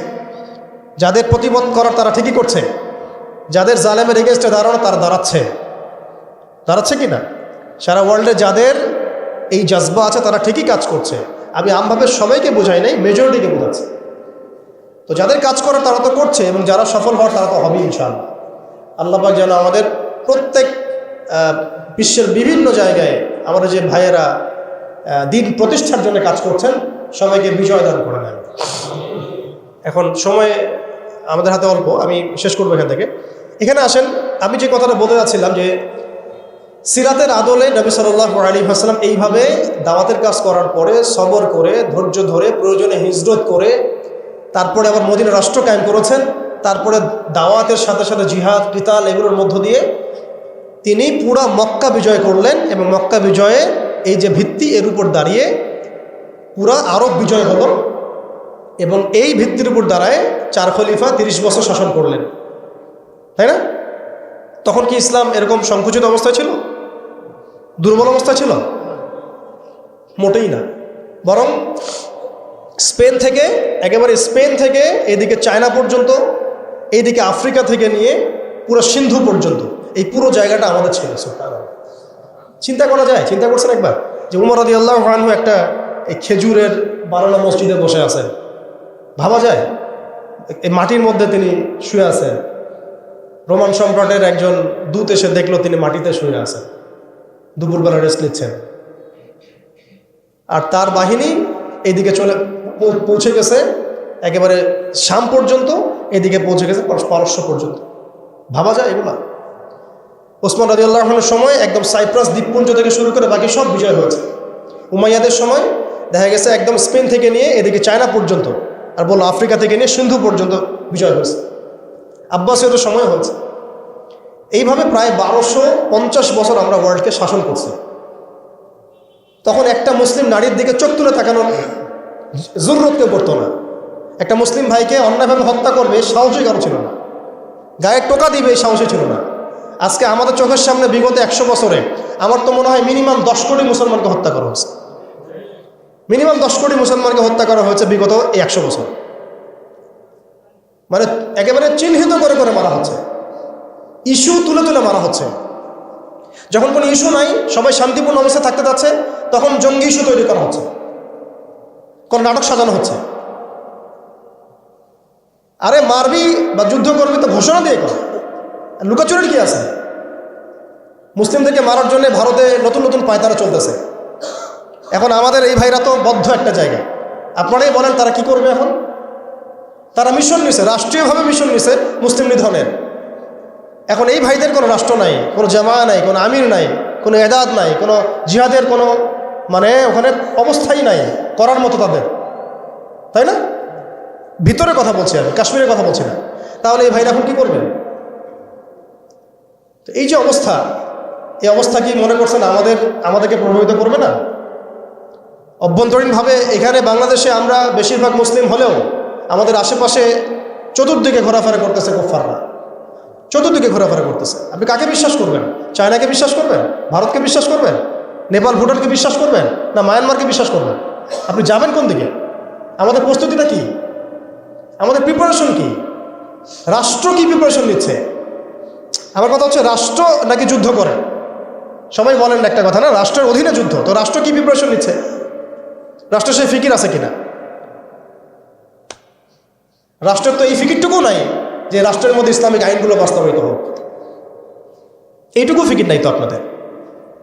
যাদের প্রতিবাদ করার তারা ঠিকই করছে, যাদের জালেমের এগেনস্টে দাঁড়ানো তারা দাঁড়াচ্ছে কি না? সারা ওয়ার্ল্ডে যাদের এই জজবা আছে তারা ঠিকই কাজ করছে। আমি আমভাবে সবাইকে বোঝাই নাই, মেজরিটিকে বোঝাচ্ছি। তো যাদের কাজ করার তারা তো করছে, এবং যারা সফল হওয়ার তারা তো হবে ইনশাআল্লাহ। আল্লাহ পাক যেন আমাদের প্রত্যেক বিশ্বের বিভিন্ন জায়গায় আমাদের যে ভাইয়েরা দিন প্রতিষ্ঠার জন্য কাজ করছেন, সবাইকে বিজয় দান করে নেন। এখন সময় আমাদের হাতে অল্প, আমি শেষ করবো এখান থেকে। এখানে আসেন, আমি যে কথাটা বলতে যাচ্ছিলাম যে সিরাতের আদলে নবী সাল্লাল্লাহু আলাইহি ওয়াসাল্লাম এইভাবে দাওয়াতের কাজ করার পরে সবর করে, ধৈর্য ধরে, প্রয়োজনে হিজরত করে, তারপরে আবার মদিনা রাষ্ট্র কায়েম করেছেন। তারপরে দাওয়াতের সাথে সাথে জিহাদ, কিতাল, এগুলোর মধ্য দিয়ে তিনি পুরা মক্কা বিজয় করলেন। এবং মক্কা বিজয়ে এই যে ভিত্তি, এর উপর দাঁড়িয়ে পুরা আরব বিজয় হলো। এবং এই ভিত্তির উপর দাঁড়ায় 4 খলিফা 30 বছর শাসন করলেন, তাই না? তখন কি ইসলাম এরকম সংকুচিত অবস্থায় ছিল, দুর্বল অবস্থায় ছিল? মোটেই না। বরং স্পেন থেকে এদিকে চায়না পর্যন্ত, এইদিকে আফ্রিকা থেকে নিয়ে পুরো সিন্ধু পর্যন্ত, এই পুরো জায়গাটা আমাদের ছিল। চিন্তা করা যায়? চিন্তা করছেন একবার যে উমর রাদিয়াল্লাহু আনহু একটা এই খেজুরের বানানো মসজিদে বসে আছেন? ভাবা যায়? এই মাটির মধ্যে তিনি শুয়ে আছেন। রোমান সম্রাটের একজন দূত এসে দেখলো তিনি মাটিতে শুয়ে আছেন, দুপুরবেলা রেস্ট নিচ্ছেন। আর তার বাহিনী এইদিকে পৌঁছে গেছে একেবারে শাম পর্যন্ত, এদিকে পৌঁছে গেছে পারস্য পর্যন্ত। ভাবা যায় এগুলা? ওসমান রাদিয়াল্লাহু আনহুর সময় একদম সাইপ্রাস দ্বীপপুঞ্জ থেকে শুরু করে বাকি সব বিজয় হয়েছে। উমাইয়াদের সময় দেখা গেছে একদম স্পেন থেকে নিয়ে এদিকে চায়না পর্যন্ত, আর বললো আফ্রিকা থেকে নিয়ে সিন্ধু পর্যন্ত বিজয় হয়েছে। আব্বাসীয়দের সময় হয়েছে। এইভাবে প্রায় 1250 বছর আমরা ওয়ার্ল্ডকে শাসন করছি। তখন একটা মুসলিম নারীর দিকে চোখ তুলে তাকানোর জরুরত কেউ করতো না। একটা মুসলিম ভাইকে অন্যায়ভাবে হত্যা করবে সাহসই কারো ছিল না, গায়ে টোকা দিবে এই সাহসই ছিল না। আজকে আমাদের চোখের সামনে বিগত 100 বছরে আমার তো মনে হয় মিনিমাম 10 কোটি মুসলমানকে হত্যা করা হয়েছে। মিনিমাম 10 কোটি মুসলমানকে হত্যা করা হয়েছে বিগত এই 100 বছর। মানে একেবারে চিহ্নিত করে করে মারা হচ্ছে, ইস্যু তুলে তুলে মারা হচ্ছে। যখন কোনো ইস্যু নাই, সবাই শান্তিপূর্ণ অবস্থায় থাকতে যাচ্ছে, তখন জঙ্গি ইস্যু তৈরি করা হচ্ছে, কোন নাটক সাজানো হচ্ছে। আরে মারবি বা যুদ্ধ করবি তো ঘোষণা দিয়ে কর, লুকাচুরির কি আছে? মুসলিমদেরকে মারার জন্য ভারতে নতুন নতুন পায়তারা চলতেছে। এখন আমাদের এই ভাইরা তো বদ্ধ একটা জায়গায়। আপনারাই বলেন তারা কি করবে এখন? তারা মিশন নিছে, রাষ্ট্রীয়ভাবে মিশন নিছে মুসলিম নিধনের। এখন এই ভাইদের কোনো রাষ্ট্র নাই, কোনো জামা নাই, কোনো আমির নাই, কোনো এদাদ নাই, কোনো জিহাদের কোনো মানে ওখানে অবস্থাই নাই করার মতো তাদের, তাই না? ভিতরে কথা বলছি আমি, কাশ্মীরের কথা বলছি না। তাহলে এই ভাইরা এখন কী করবেন? তো এই যে অবস্থা, এই অবস্থা কি মনে করছেন আমাদেরকে প্রভাবিত করবে না? অভ্যন্তরীণভাবে এখানে বাংলাদেশে আমরা বেশিরভাগ মুসলিম হলেও আমাদের আশেপাশে চতুর্দিকে ঘোরাফেরা করতেছে কুফফাররা, চতুর্দিকে ঘোরাফেরা করতেছে। আপনি কাকে বিশ্বাস করবেন? চায়নাকে বিশ্বাস করবেন? ভারতকে বিশ্বাস করবেন? নেপাল ভুটানকে বিশ্বাস করবেন? না মায়ানমারকে বিশ্বাস করবেন? আপনি যাবেন কোন দিকে? আমাদের প্রস্তুতিটা কি? আমাদের প্রিপারেশন কি? রাষ্ট্র কি প্রিপারেশন নিচ্ছে? আমার কথা হচ্ছে রাষ্ট্র নাকি যুদ্ধ করে? সবাই বলেন একটা কথা না, রাষ্ট্রের অধীনে যুদ্ধ। তো রাষ্ট্র কি প্রিপারেশন নিচ্ছে? রাষ্ট্রের সেই ফিকির আছে কিনা? রাষ্ট্রের তো এই ফিকিরটুকু নাই যে রাষ্ট্রের মধ্যে ইসলামিক আইনগুলো বাস্তবায়িত হোক, এইটুকু ফিকির নাই তো আপনাদের।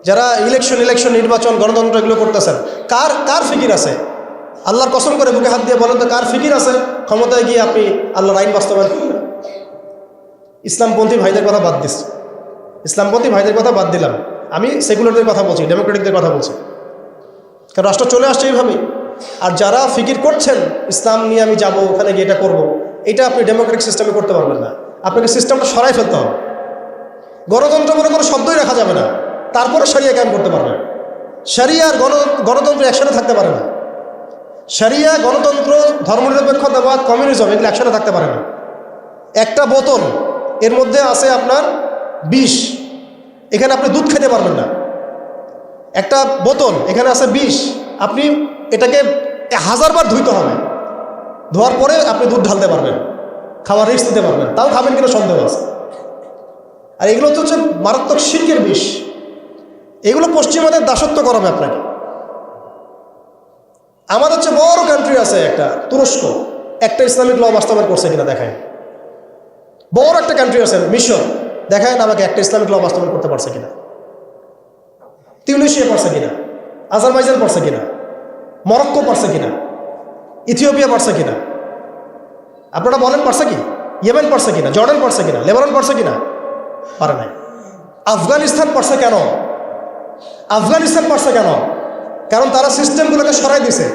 যারা ইলেকশন নির্বাচন গণতন্ত্র এগুলো করতেছেন, কার ফিকির আছে? আল্লাহর কসম করে বুকে হাত দিয়ে বলেন তো কার ফিকির আছে ক্ষমতায় গিয়ে আপনি আল্লাহর আইন বাস্তবায়ন করবেন? ইসলামপন্থী ভাইদের কথা বাদ দিস, ইসলামপন্থী ভাইদের কথা বাদ দিলাম, আমি সেকুলারদের কথা বলছি, ডেমোক্রেটিকদের কথা বলছি। কারণ রাষ্ট্র চলে আসছে এইভাবেই। আর যারা ফিকির করছেন ইসলাম নিয়ে আমি যাব, ওখানে গিয়ে এটা করবো, এটা আপনি ডেমোক্রেটিক সিস্টেমে করতে পারবেন না। আপনাকে সিস্টেমটা সরাই ফেলতে হবে। গণতন্ত্র বলে কোনো শব্দই রাখা যাবে না, তারপরে শরিয়া কায়েম করতে পারবেন। শরিয়া আর গণতন্ত্র একসাথে থাকতে পারে না। শরিয়া, গণতন্ত্র, ধর্মনিরপেক্ষতাবাদ, কমিউনিজম এগুলো একসাথে থাকতে পারে না। একটা বোতল, এর মধ্যে আছে আপনার বিষ, এখানে আপনি দুধ খেতে পারবেন না। একটা বোতল, এখানে আছে বিষ, আপনি এটাকে 1000 বার ধুইতে হবে, ধোয়ার পরে আপনি দুধ ঢালতে পারবেন, খাওয়ার রিস্ক দিতে পারবেন, তাও খাবেন কিনা সন্দেহ আছে। আর এগুলো তো হচ্ছে মারাত্মক শিরকের বিষ। এগুলো পশ্চিমাদের দাসত্ব করাবে আপনাকে। আমাদের হচ্ছে বড় কান্ট্রি আছে একটা তুরস্ক, একটা ইসলামিক ল বাস্তবায়ন করছে কিনা দেখায়। বড় একটা কান্ট্রি আছে মিশর, দেখায় না আমাকে একটা ইসলামিক ল বাস্তবায়ন করতে পারছে কিনা। তিউনিশিয়া পারছে কিনা, আজারবাইজান পারছে কিনা, মরক্কো পারছে কিনা, ইথিওপিয়া পারছে কিনা? আপনারা বলেন পারছে কি? ইয়েমেন পারছে কিনা, জর্ডান পারছে কিনা, লেবানন পারছে কিনা? পারে নাই। আফগানিস্তান পারছে কেন? আফগানিস্তান পারছে কেন? কারণ তারা সিস্টেমগুলোকে সরাই দিছে।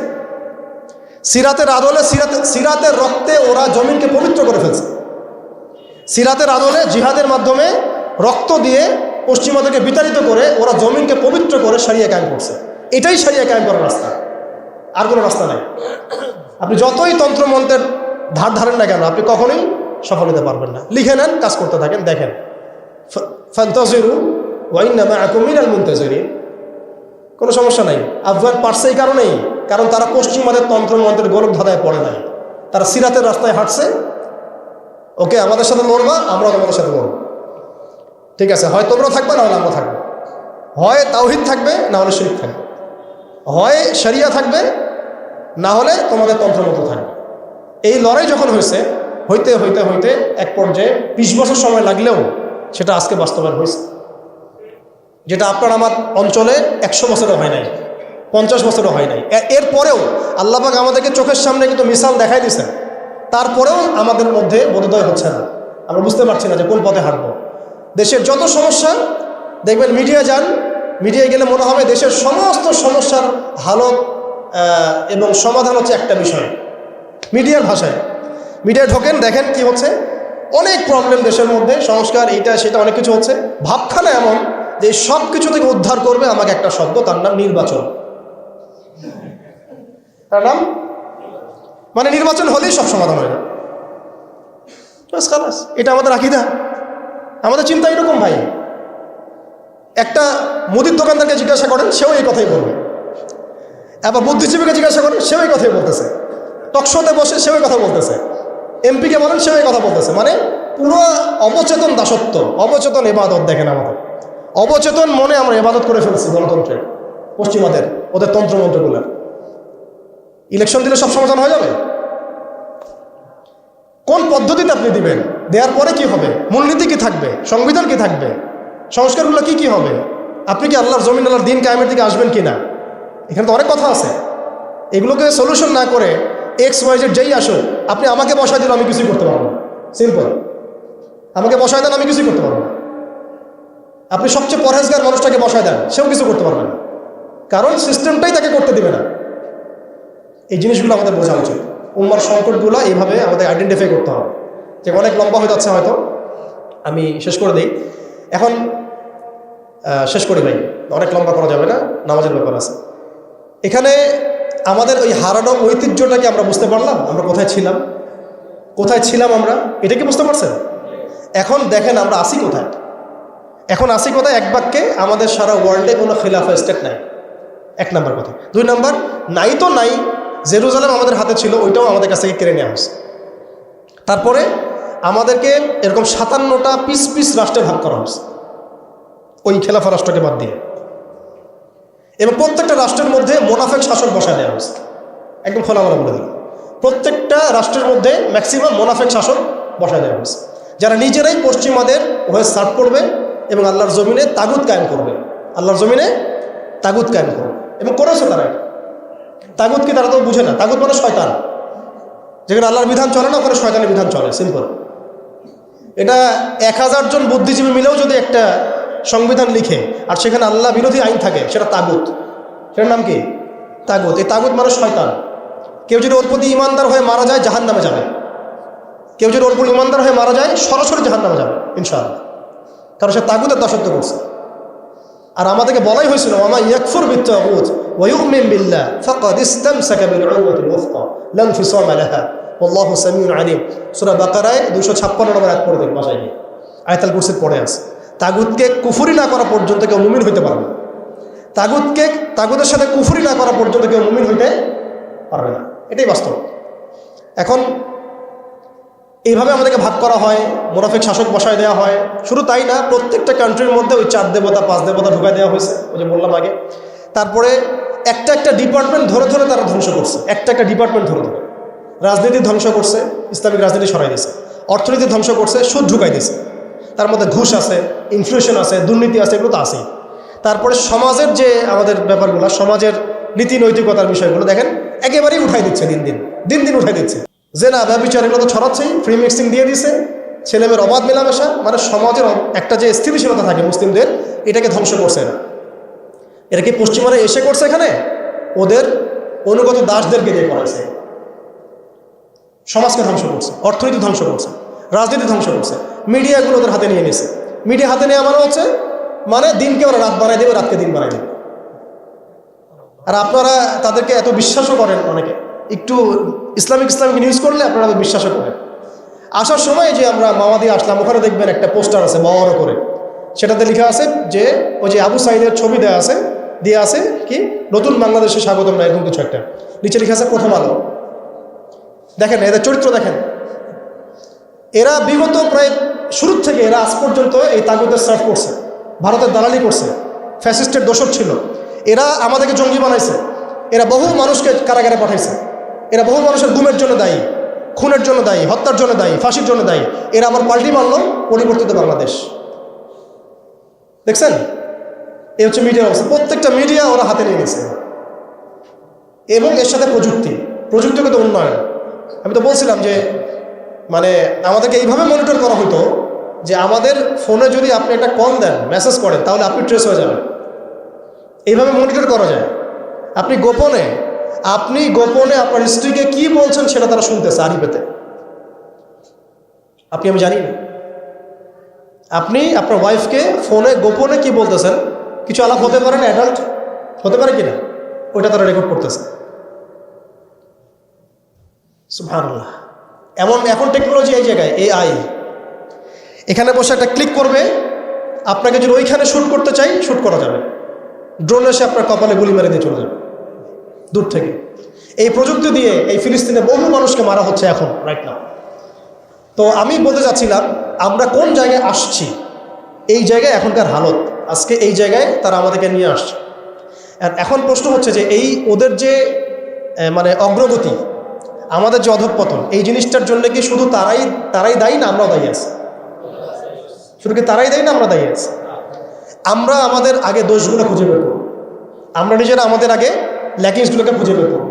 সিরাতের আদলে, সিরাতের রক্তে ওরা জমিনকে পবিত্র করে ফেলছে। সিরাতের আদলে জিহাদের মাধ্যমে রক্ত দিয়ে পশ্চিমাদেরকে বিতাড়িত করে ওরা জমিনকে পবিত্র করে শরিয়া কায়েম করছে। এটাই শরিয়া কায়েম করার রাস্তা, আর কোনো রাস্তা নাই। আপনি যতই তন্ত্রমন্ত্রের ধার ধারেন না কেন, আপনি কখনোই সফল হতে পারবেন না। লিখে নেন, কাজ করতে থাকেন, দেখেন। ফান্তাজিরু ওয়া ইন্না মাআকুম মিনাল মুনতাজিরিন। কোনো সমস্যা নাই। আফগান পারছে এই কারণেই, কারণ তারা পশ্চিমাদের তন্ত্রমন্ত্রের গোলক ধাঁধায় পড়ে নাই। তারা সিরাতের রাস্তায় হাঁটছে। ওকে, আমাদের সাথে লড়বা, আমরাও তোমাদের সাথে লড়ব। ঠিক আছে, হয় তোমরা থাকবে, না হলে আমরা থাকবো। হয় তাওহীদ থাকবে, না হলে শিরক থাকবে। হয় শরিয়া থাকবে, না হলে তোমাদের তন্ত্রমন্ত্র থাকবে। এই লড়াই যখন হইতে হইতে হইতে এক পর্যায়ে 20 বছর সময় লাগলেও সেটা আজকে বাস্তবায়ন হয়েছে। যেটা আপনার আমার অঞ্চলে 100 বছরও হয় নাই, 50 বছরও হয় নাই। এরপরেও আল্লাহ পাক আমাদেরকে চোখের সামনে কিন্তু মিসাল দেখাই দিয়েছেন। তারপরেও আমাদের মধ্যে বোধোদয় হচ্ছে না, আমরা বুঝতে পারছি না যে কোন পথে হাঁটবো। দেশের যত সমস্যা দেখবেন, মিডিয়ায় যান, মিডিয়ায় গেলে মনে হবে দেশের সমস্ত সমস্যার হালত এবং সমাধান হচ্ছে একটা বিষয়। মিডিয়ার ভাষায় মিডিয়ায় ঢোকেন, দেখেন কি হচ্ছে। অনেক প্রবলেম দেশের মধ্যে, সংস্কার, এইটা সেটা অনেক কিছু হচ্ছে। ভাবখানা এমন যে সব কিছু থেকে উদ্ধার করবে আমাকে একটা শব্দ, তার নাম নির্বাচন। তার নাম মানে নির্বাচন হলেই সব সমাধান হয়ে যাবে। এটা আমাদের আকীদা, আমাদের চিন্তা এরকম ভাই। একটা মুদির দোকানদারকে জিজ্ঞাসা করেন, সেও এই কথাই বলবে। এবার বুদ্ধিজীবীকে জিজ্ঞাসা করেন, সেও এই কথাই বলতেছে। টকশোতে বসে সেও এই কথা বলতেছে। এমপিকে বলেন, সেও এই কথা বলতেছে। মানে পুরো অবচেতন দাসত্ব, অবচেতন ইবাদত। দেখেন আমাদের অবচেতন মনে আমরা ইবাদত করে ফেলছি গণতন্ত্রের, পশ্চিমাদের, ওদের তন্ত্রমন্ত্রগুলোর। ইলেকশন দিলে সব সমাধান হয়ে যাবে? কোন পদ্ধতিতে আপনি দিবেন? দেওয়ার পরে কি হবে? মূলনীতি কি থাকবে? সংবিধান কি থাকবে? সংস্কারগুলো কি কি হবে? আপনি কি আল্লাহর জমিন, আল্লাহর দিন কায়েমের দিকে আসবেন কি না? এখানে তো অনেক কথা আছে। এগুলোকে সলিউশন না করে XYZ যেই আসুক, আপনি আমাকে বসায় দিলে আমি কিছুই করতে পারবো না। সিম্পল, আমাকে বসায় দেন, আমি কিছুই করতে পারবো না। আপনি সবচেয়ে পরহেজগার মানুষটাকে বসায় দেন, সেও কিছু করতে পারবে না, কারণ সিস্টেমটাই তাকে করতে দিবে না। এই জিনিসগুলো আমাদের বোঝা উচিত। উম্মার সংকটগুলো এইভাবে আমাদের আইডেন্টিফাই করতে হবে। যে অনেক লম্বা হয়ে যাচ্ছে, হয়তো আমি শেষ করে দিই এখন। শেষ করি ভাই, অনেক লম্বা করা যাবে না, নামাজের ব্যাপার আছে। এখানে আমাদের ওই হারানো ঐতিহ্যটাকে আমরা বুঝতে পারলাম, আমরা কোথায় ছিলাম আমরা, এটা কি বুঝতে পারছেন? এখন দেখেন আমরা আসি কোথায়। এখন আসি কোথায়? এক বাক্যে, আমাদের সারা ওয়ার্ল্ডে কোনো খিলাফা স্টেট নাই, এক নাম্বার কথা। দুই নাম্বার, নাই তো নাই, জেরুজালেম আমাদের হাতে ছিল, ওইটাও আমাদের কাছ থেকে কেড়ে নেওয়া হয়েছে। তারপরে আমাদেরকে এরকম 57টা পিস পিস রাষ্ট্রে ভাগ করা হয়েছে ওই খেলাফা রাষ্ট্রকে বাদ দিয়ে, এবং প্রত্যেকটা রাষ্ট্রের মধ্যে মোনাফেক শাসক বসায় দেওয়া হয়েছে। একদম খোলামেলা বলে দিল, প্রত্যেকটা রাষ্ট্রের মধ্যে ম্যাক্সিমাম মোনাফেক শাসক বসায় দেওয়া হয়েছে, যারা নিজেরাই পশ্চিমাদের হয়ে সার্ভ করবে এবং আল্লাহর জমিনে তাগুত কায়েম করবে, আল্লাহর জমিনে তাগুত কায়েম করবে। এবং করেছে তারা। তাগুত কি তারা তো বুঝে না, তাগুত মানে শয়তান। যেখানে আল্লাহর বিধান চলে না, ওখানে শয়তানের বিধান চলে, সিম্পল। এটা 1000 জন বুদ্ধিজীবী মিলেও যদি একটা সংবিধান লিখে আর সেখানে আল্লাহ বিরোধী আইন থাকে, সেটা তাগুত। সেটার নাম কি? তাগুত। এই তাগুত মানে শয়তান। কেউ যদি ওর প্রতি ইমানদার হয়ে মারা যায়, জাহান্নামে যাবে। কেউ যদি ওর প্রতি ইমানদার হয়ে মারা যায়, সরাসরি জাহান্নামে যাবে ইনশাআল্লাহ, কারণ সে তাগুতের দাসত্ব করছে। আর আমাদেরকে বলাই হয়েছিল, ওয়ামা ইয়াকফুর বিত্তাগুত ওয়া ইউমিন বিল্লাহ ফাকাদ ইসতামসাকা বিল উরওয়াতিল ওয়াসকা লা ইনফিসামা লাহা ওয়াল্লাহু সামিউন আলিম। সূরা বাকারায় 256 নম্বর আয়াত পড়ে দেন বাসায় গিয়ে, আয়াতুল কুরসির পড়ে আছে। তাগুতকে কুফরি না করা পর্যন্ত কেউ মুমিন হইতে পারবে না। তাগুতের সাথে কুফরি না করা পর্যন্ত কেউ মুমিন হইতে পারবে না, এটাই বাস্তব। এখন এইভাবে আমাদেরকে ভাগ করা হয়, মোনাফিক শাসক বসায় দেওয়া হয়। শুধু তাই না, প্রত্যেকটা কান্ট্রির মধ্যে ওই 4 দেবতা 5 দেবতা ঢুকাই দেওয়া হয়েছে, ওই যে বললাম আগে। তারপরে একটা ডিপার্টমেন্ট ধরে ধরে তারা ধ্বংস করছে, একটা ডিপার্টমেন্ট ধরে ধরে। রাজনীতি ধ্বংস করছে, ইসলামিক রাজনীতি সরাই দিয়েছে। অর্থনীতি ধ্বংস করছে, সুদ ঢুকাই দিয়েছে। তার মধ্যে ঘুষ আছে, ইনফ্লেশন আছে, দুর্নীতি আছে, এগুলো তো আছেই। তারপরে সমাজের যে আমাদের ব্যাপারগুলো, সমাজের নীতি নৈতিকতার বিষয়গুলো দেখেন একেবারেই উঠাই দিচ্ছে, দিন দিন উঠাই দিচ্ছে। যে না, ব্যবচার এগুলো তো ছড়াচ্ছেই, ফ্রি মিক্সিং দিয়ে দিছে, ছেলেমেয়ের অবাধ মেলামেশা, মানে সমাজের একটা যে স্থিতিশীলতা থাকে মুসলিমদের, এটাকে ধ্বংস করছে এরা। এরা কি পশ্চিমারা এসে করছে? এখানে ওদের অনুগত দাসদেরকে দিয়ে করাইছে। সমাজকে ধ্বংস করছে, অর্থনীতি ধ্বংস করছে, রাজনীতি ধ্বংস করছে, মিডিয়াগুলো ওদের হাতে নিয়ে নিছে। মিডিয়া হাতে নেওয়া মানে হচ্ছে, মানে দিনকে ওরা রাত বানাই দেবে, রাতকে দিন বানাই দেবে। আর আপনারা তাদেরকে এত বিশ্বাসও করেন, অনেকে একটু ইসলামিক নিউজ করলে আপনারা বিশ্বাসও করেন। আসার সময় যে আমরা মাওয়া দিয়ে আসলাম, ওখানে দেখবেন একটা পোস্টার আছে বড় করে, সেটাতে লেখা আছে যে ওই যে আবু সাইদের ছবি দেওয়া আছে, দিয়ে আছে কি নতুন বাংলাদেশে স্বাগতম না, এরকম কিছু একটা। নিচে লেখা আছে প্রথম আলো। দেখেন এদের চরিত্র দেখেন। এরা বিগত প্রায় শুরুর থেকে এরা আজ পর্যন্ত এই তাগুতের সার্ভ করছে, ভারতের দালালি করছে, ফ্যাসিস্টের দোসর ছিল। এরা আমাদেরকে জঙ্গি বানাইছে, এরা বহু মানুষকে কারাগারে পাঠাইছে, এরা বহু মানুষের গুমের জন্য দায়ী, খুনের জন্য দায়ী, হত্যার জন্য দায়ী, ফাঁসির জন্য দায়ী। এরা আবার পাল্টি মারল পরিবর্তিত বাংলাদেশ। দেখছেন? এই হচ্ছে মিডিয়ার অবস্থা। প্রত্যেকটা মিডিয়া ওরা হাতে নিয়ে নিয়েছে, এবং এর সাথে প্রযুক্তিগত উন্নয়ন। আমি তো বলছিলাম যে মানে আমাদেরকে এইভাবে মনিটর করা হতো যে আমাদের ফোনে যদি আপনি একটা কল দেন, মেসেজ করেন, তাহলে আপনি ট্রেস হয়ে যাবেন। এইভাবে মনিটর করা যায়। আপনি গোপনে আপনার স্ত্রীকে কি বলছেন সেটা তারা শুনতেছে আড়িপেতে। আমি জানি না। আপনি আপনার ওয়াইফকে ফোনে গোপনে কি বলতেছেন, কিছু আলাপ হতে পারে না, অ্যাডাল্ট হতে পারে কিনা, ওইটা তারা রেকর্ড করতেছে। সুবহানাল্লাহ। এখন টেকনোলজি এই জায়গায়, AI এখানে বসে একটা ক্লিক করবে, আপনাকে যদি ওইখানে শ্যুট করতে চাই শ্যুট করা যাবে। ড্রোন এসে আপনার কপালে গুলি মেরে দিয়ে চলে যাবে দূর থেকে। এই প্রযুক্তি দিয়ে এই ফিলিস্তিনে বহু মানুষকে মারা হচ্ছে এখন, রাইট নাও। তো আমি বলতে চাচ্ছিলাম আমরা কোন জায়গায় আসছি, এই জায়গায় এখনকার হালত, আজকে এই জায়গায় তারা আমাদেরকে নিয়ে আসছে। আর এখন প্রশ্ন হচ্ছে যে এই ওদের যে মানে অগ্রগতি, আমাদের যে অধঃপতন, এই জিনিসটার জন্য কি শুধু তারাই দায়ী না আমরাও দায়ী আছি? শুধু কি তারাই দায়ী না আমরা দায়ী আছি? আমরা আমাদের আগে দোষগুলো খুঁজে বের করব, আমরা নিজেরা আমাদের আগে ল্যাকিংসগুলোকে খুঁজে বের করব।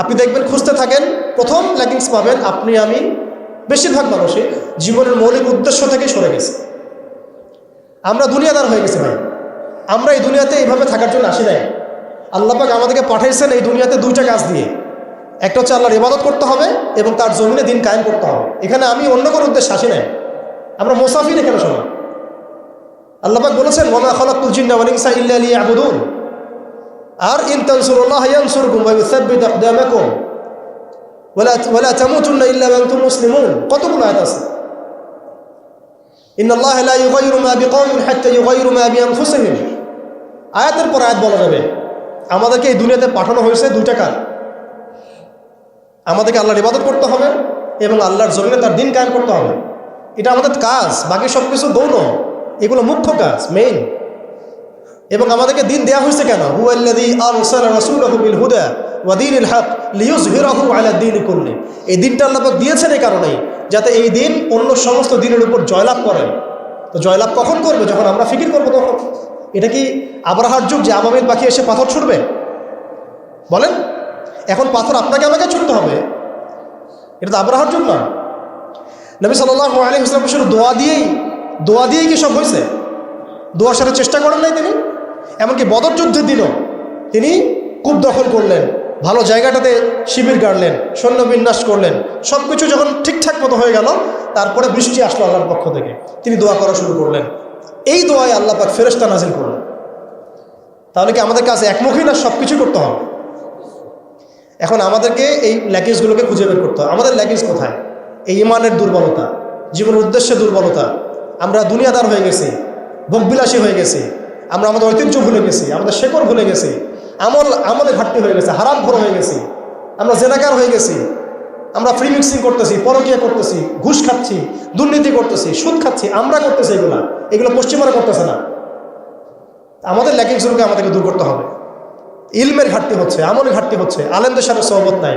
আপনি দেখবেন, খুঁজতে থাকেন, প্রথম ল্যাকিংস পাবেন আপনি, আমি, বেশিরভাগ মানুষই জীবনের মৌলিক উদ্দেশ্য থেকে সরে গেছে। আমরা দুনিয়াদার হয়ে গেছি ভাই। আমরা এই দুনিয়াতে এইভাবে থাকার জন্য আসি নাই। আল্লাহ পাক আমাদেরকে পাঠাইছেন এই দুনিয়াতে দুইটা কাজ দিয়ে। একটা হচ্ছে আল্লাহর ইবাদত করতে হবে এবং তার জমিনে দিন কায়েম করতে হবে। এখানে আমি অন্য কোনো উদ্দেশ্যে আসি নাই। আমরা মুসাফির এখানে সবাই। আল্লাহ পাক বলেছেন ওয়া মা খালাকতুল জিন্না ওয়াল ইনসা ইল্লা লিয়াবুদুন। আর ইন তানসুরুল্লাহ ইয়ানসুরকুম ওয়া ইউসাব্বিত আকদামাকুম ওয়ালা তামুতুন্না ইল্লা ওয়া আনতুম মুসলিমুন। কতগুলো আয়াত আছে। ইন্নাল্লাহা লা ইউগাইয়িরু মা বিকওমিন হাত্তা ইউগাইয়িরু মা বিআনফুসিহিম। আয়াতের পর আয়াত বলা যাবে আমাদেরকে এই দুনিয়াতে পাঠানো হয়েছে দুইটা কাজ। আমাদেরকে আল্লাহর ইবাদত করতে হবে এবং আল্লাহর জমিনে তার দিন কায়েম করতে হবে। এটা আমাদের কাজ, বাকি সব কিছু গৌণ, এগুলো মুখ্য কাজ, মেইন। এবং আমাদেরকে দিন দেওয়া হয়েছে কেন? হুয়াল্লাযী আরসালা রাসূলাহু বিল হুদা ওয়া দীনিল হক লিইয়ুযহিরাহু আলা দ্বীনি কুল্লি। এই দিনটা আল্লাহ পাক দিয়েছেন এই কারণেই যাতে এই দিন অন্য সমস্ত দিনের উপর জয়লাভ করে। তো জয়লাভ কখন করবে? যখন আমরা ফিকির করবো তখন। এটা কি আবরাহার যুগ যে আবাবিল পাখি এসে পাথর ছুড়বে? বলেন, এখন পাথর আপনাকে আমাকে ছুটতে হবে? এটা তো আবরাহার যুগ না। নবী সাল্লাল্লাহু আলাইহি ওয়াসাল্লাম শুধু দোয়া দিয়েই কি সব হয়েছে? দোয়ার সাথে চেষ্টা করেন নাই তিনি? এমনকি বদর যুদ্ধের দিনও তিনি কূপ দখল করলেন, ভালো জায়গাটাতে শিবির গাড়লেন, সৈন্য বিন্যাস করলেন। সব কিছু যখন ঠিকঠাক মতো হয়ে গেল, তারপরে বৃষ্টি আসলো আল্লাহর পক্ষ থেকে, তিনি দোয়া করা শুরু করলেন। এই দোয়ায় আল্লাহ পাক ফেরেশতা নাজিল করলেন। তাহলে কি আমাদের কাছে একমুখী না সব কিছু করতে হবে? এখন আমাদেরকে এই ল্যাকিজগুলোকে খুঁজে বের করতে হবে। আমাদের ল্যাকিজ কোথায়? এই ইমানের দুর্বলতা, জীবনের উদ্দেশ্যে দুর্বলতা। আমরা দুনিয়াদার হয়ে গেছি, ভোগবিলাসী হয়ে গেছি, আমরা আমাদের ঐতিহ্য ভুলে গেছি, আমাদের শেকড় ভুলে গেছি, আমলে ঘাটতি হয়ে গেছে, হারাম ভর হয়ে গেছি, আমরা জেনাকার হয়ে গেছি, আমরা ফ্রি মিক্সিং করতেছি, পরকীয়া করতেছি, ঘুষ খাচ্ছি, দুর্নীতি করতেছি, সুদ খাচ্ছি, আমরা করতেছি। এগুলো পশ্চিমারা করতেছে না। আমাদের ল্যাকিংসগুলোকে আমাদেরকে দূর করতে হবে। ইলমের ঘাটতি হচ্ছে, আমলের ঘাটতি হচ্ছে, আলেমদের সাথে সহবত নাই,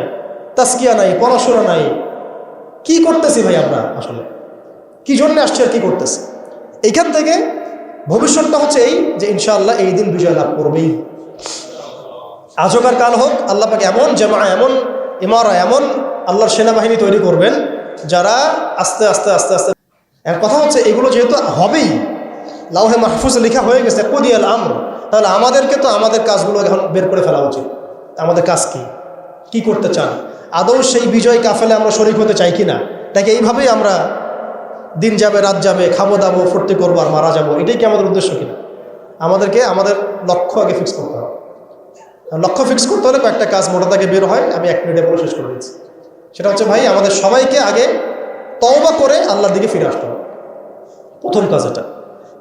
তাসকিয়া নাই, পড়াশোনা নাই। কি করতেছি ভাই আমরা? আসলে কি জন্য আসছি আর কি করতেছি? এইখান থেকে ভবিষ্যৎটা হচ্ছে এই যে ইনশাআল্লাহ এই দিন বিজয় লাভ করবেই। আজ হোক আর কাল হোক, আল্লাহ পাক এমন জামা, এমন ইমারা, এমন আল্লাহর সেনাবাহিনী তৈরি করবেন যারা আস্তে আস্তে আস্তে আস্তে। কথা হচ্ছে এগুলো যেহেতু হবেই, লাউহে মাহফুজে লেখা হয়ে গেছে কুদিয়াল আমর, তাহলে আমাদেরকে তো আমাদের কাজগুলো এখন বের করে ফেলা উচিত। আমাদের কাজ কি করতে চান? আদৌ সেই বিজয় কাফেলে আমরা শরীক হতে চাই কি না? তাকে এইভাবেই আমরা দিন যাবে, রাত যাবে, খাবো দাবো, ফুর্তি করবো আর মারা যাবো, এটাই কি আমাদের উদ্দেশ্য কিনা? আমাদেরকে আমাদের লক্ষ্য আগে ফিক্স করতে হবে। লক্ষ্য ফিক্স করতে হলে কয়েকটা কাজ মোটা থেকে বের হয়, আমি 1 মিনিটে বলে শেষ করে দিচ্ছি। সেটা হচ্ছে ভাই, আমাদের সবাইকে আগে তওবা করে আল্লাহর দিকে ফিরে আসতে হবে, প্রথম কাজ এটা।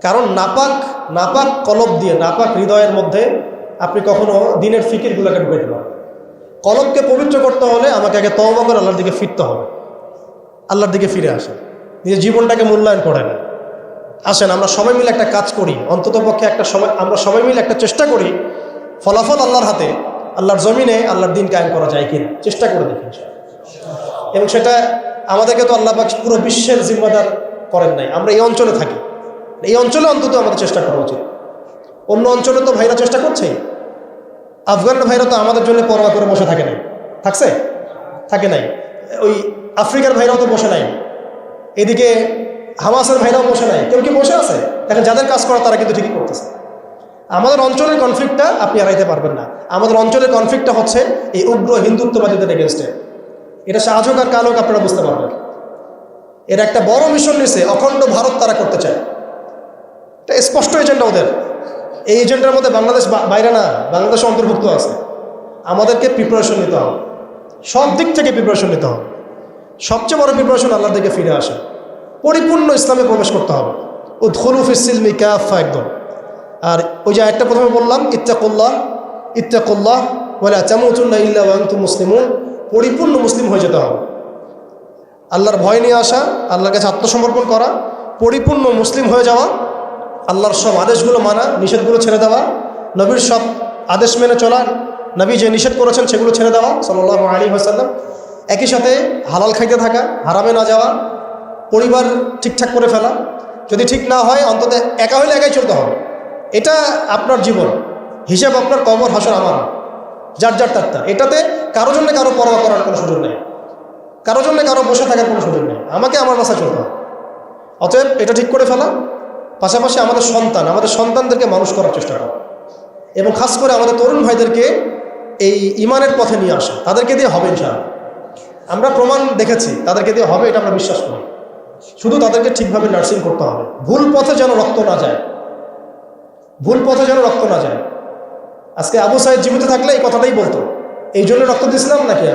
কারণ নাপাক কলব দিয়ে, নাপাক হৃদয়ের মধ্যে আপনি কখনো দিনের ফিকিরগুলোকে ঢুকাইতে পারেন। কলবকে পবিত্র করতে হলে আমাকে আগে তওবা করে আল্লাহর দিকে ফিরতে হবে। আল্লাহর দিকে ফিরে আসেন, নিজের জীবনটাকে মূল্যায়ন করেন। আসেন আমরা সবাই মিলে একটা কাজ করি, অন্তত পক্ষে আমরা সবাই মিলে একটা চেষ্টা করি, ফলাফল আল্লাহর হাতে, আল্লাহর জমিনে আল্লাহর দিন কায়েম করা যায় কিনা চেষ্টা করে দেখি। এবং সেটা আমাদেরকে তো আল্লাহ পাক পুরো বিশ্বের জিম্মাদার করেন নাই, আমরা এই অঞ্চলে থাকি, এই অঞ্চলে অন্তত আমাদের চেষ্টা করা উচিত। অন্য অঞ্চলে তো ভাইরা চেষ্টা করছেই। আফগানের ভাইরা তো আমাদের জন্য পরোয়া করে বসে থাকে নাই, থাকে নাই। ওই আফ্রিকার ভাইরাও তো বসে নাই, এদিকে হামাসের ভাইরাও বসে নাই। কেউ কি বসে আছে? দেখেন, যাদের কাজ করা তারা কিন্তু ঠিকই করতেছে। আমাদের অঞ্চলের কনফ্লিক্টটা আপনি এড়াইতে পারবেন না। আমাদের অঞ্চলের কনফ্লিক্টটা হচ্ছে এই উগ্র হিন্দুত্ববাদীদের এগেনস্টে। এটা আজ হোক আর কাল হোক আপনারা বুঝতে পারবেন। এর একটা বড় মিশন নিছে, অখণ্ড ভারত তারা করতে চায়। এটা স্পষ্ট এজেন্ডা ওদের। এই এজেন্ডার মধ্যে বাংলাদেশ বাইরে না, বাংলাদেশ অন্তর্ভুক্ত আছে। আমাদেরকে প্রিপারেশন নিতে হবে, সব দিক থেকে প্রিপারেশন নিতে হবে। সবচেয়ে বড় প্রিপারেশন আল্লাহর দিকে ফিরে আসে, পরিপূর্ণ ইসলামে প্রবেশ করতে হবে। উদখুলু ফিস-সিলমি কাফা, একদম। আর ওই যে একটা প্রথমে বললাম, ইত্তাকুল্লাহ ওয়ালা তামুতুন্না ইল্লা ওয়া আনতুম মুসলিমুন, পরিপূর্ণ মুসলিম হয়ে যেতে হবে। আল্লাহর ভয় নিয়ে আসা, আল্লাহর কাছে আত্মসমর্পণ করা, পরিপূর্ণ মুসলিম হয়ে যাওয়া, আল্লাহর সব আদেশগুলো মানা, নিষেধগুলো ছেড়ে দেওয়া, নবীর সব আদেশ মেনে চলা, নবী যে নিষেধ করেছেন সেগুলো ছেড়ে দেওয়া সাল্লাল্লাহু আলাইহি ওয়াসাল্লাম। একই সাথে হালাল খাইতে থাকা, হারামে না যাওয়া, পরিবার ঠিকঠাক করে ফেলা। যদি ঠিক না হয় অন্তত একা হইলে একাই চলতে হবে। এটা আপনার জীবন, হিসাব আপনার, কবর হাসর আমার, যার তার। এটাতে কারো জন্য কারো পরোয়া করার কোনো সুযোগ নেই, কারো জন্য কারো বসে থাকার কোনো সুযোগ নেই। আমাকে আমার বাসায় চলতে হবে। অতএব এটা ঠিক করে ফেলা, পাশাপাশি আমাদের সন্তানদেরকে মানুষ করার চেষ্টা করা, এবং খাস করে আমাদের তরুণ ভাইদেরকে এই ইমানের পথে নিয়ে আসা। তাদেরকে দিয়ে হবে ইনশাআল্লাহ, আমরা প্রমাণ দেখেছি তাদেরকে দিয়ে হবে, এটা আমরা বিশ্বাস করি। শুধু তাদেরকে ঠিকভাবে নার্সিং করতে হবে, ভুল পথে যেন রক্ত না যায়, ভুল পথে যেন রক্ত না যায়। আজকে আবু সাইদ জীবিত থাকলে এই কথাটাই বলতো, এই জন্য রক্ত দিয়েছিলাম নাকি,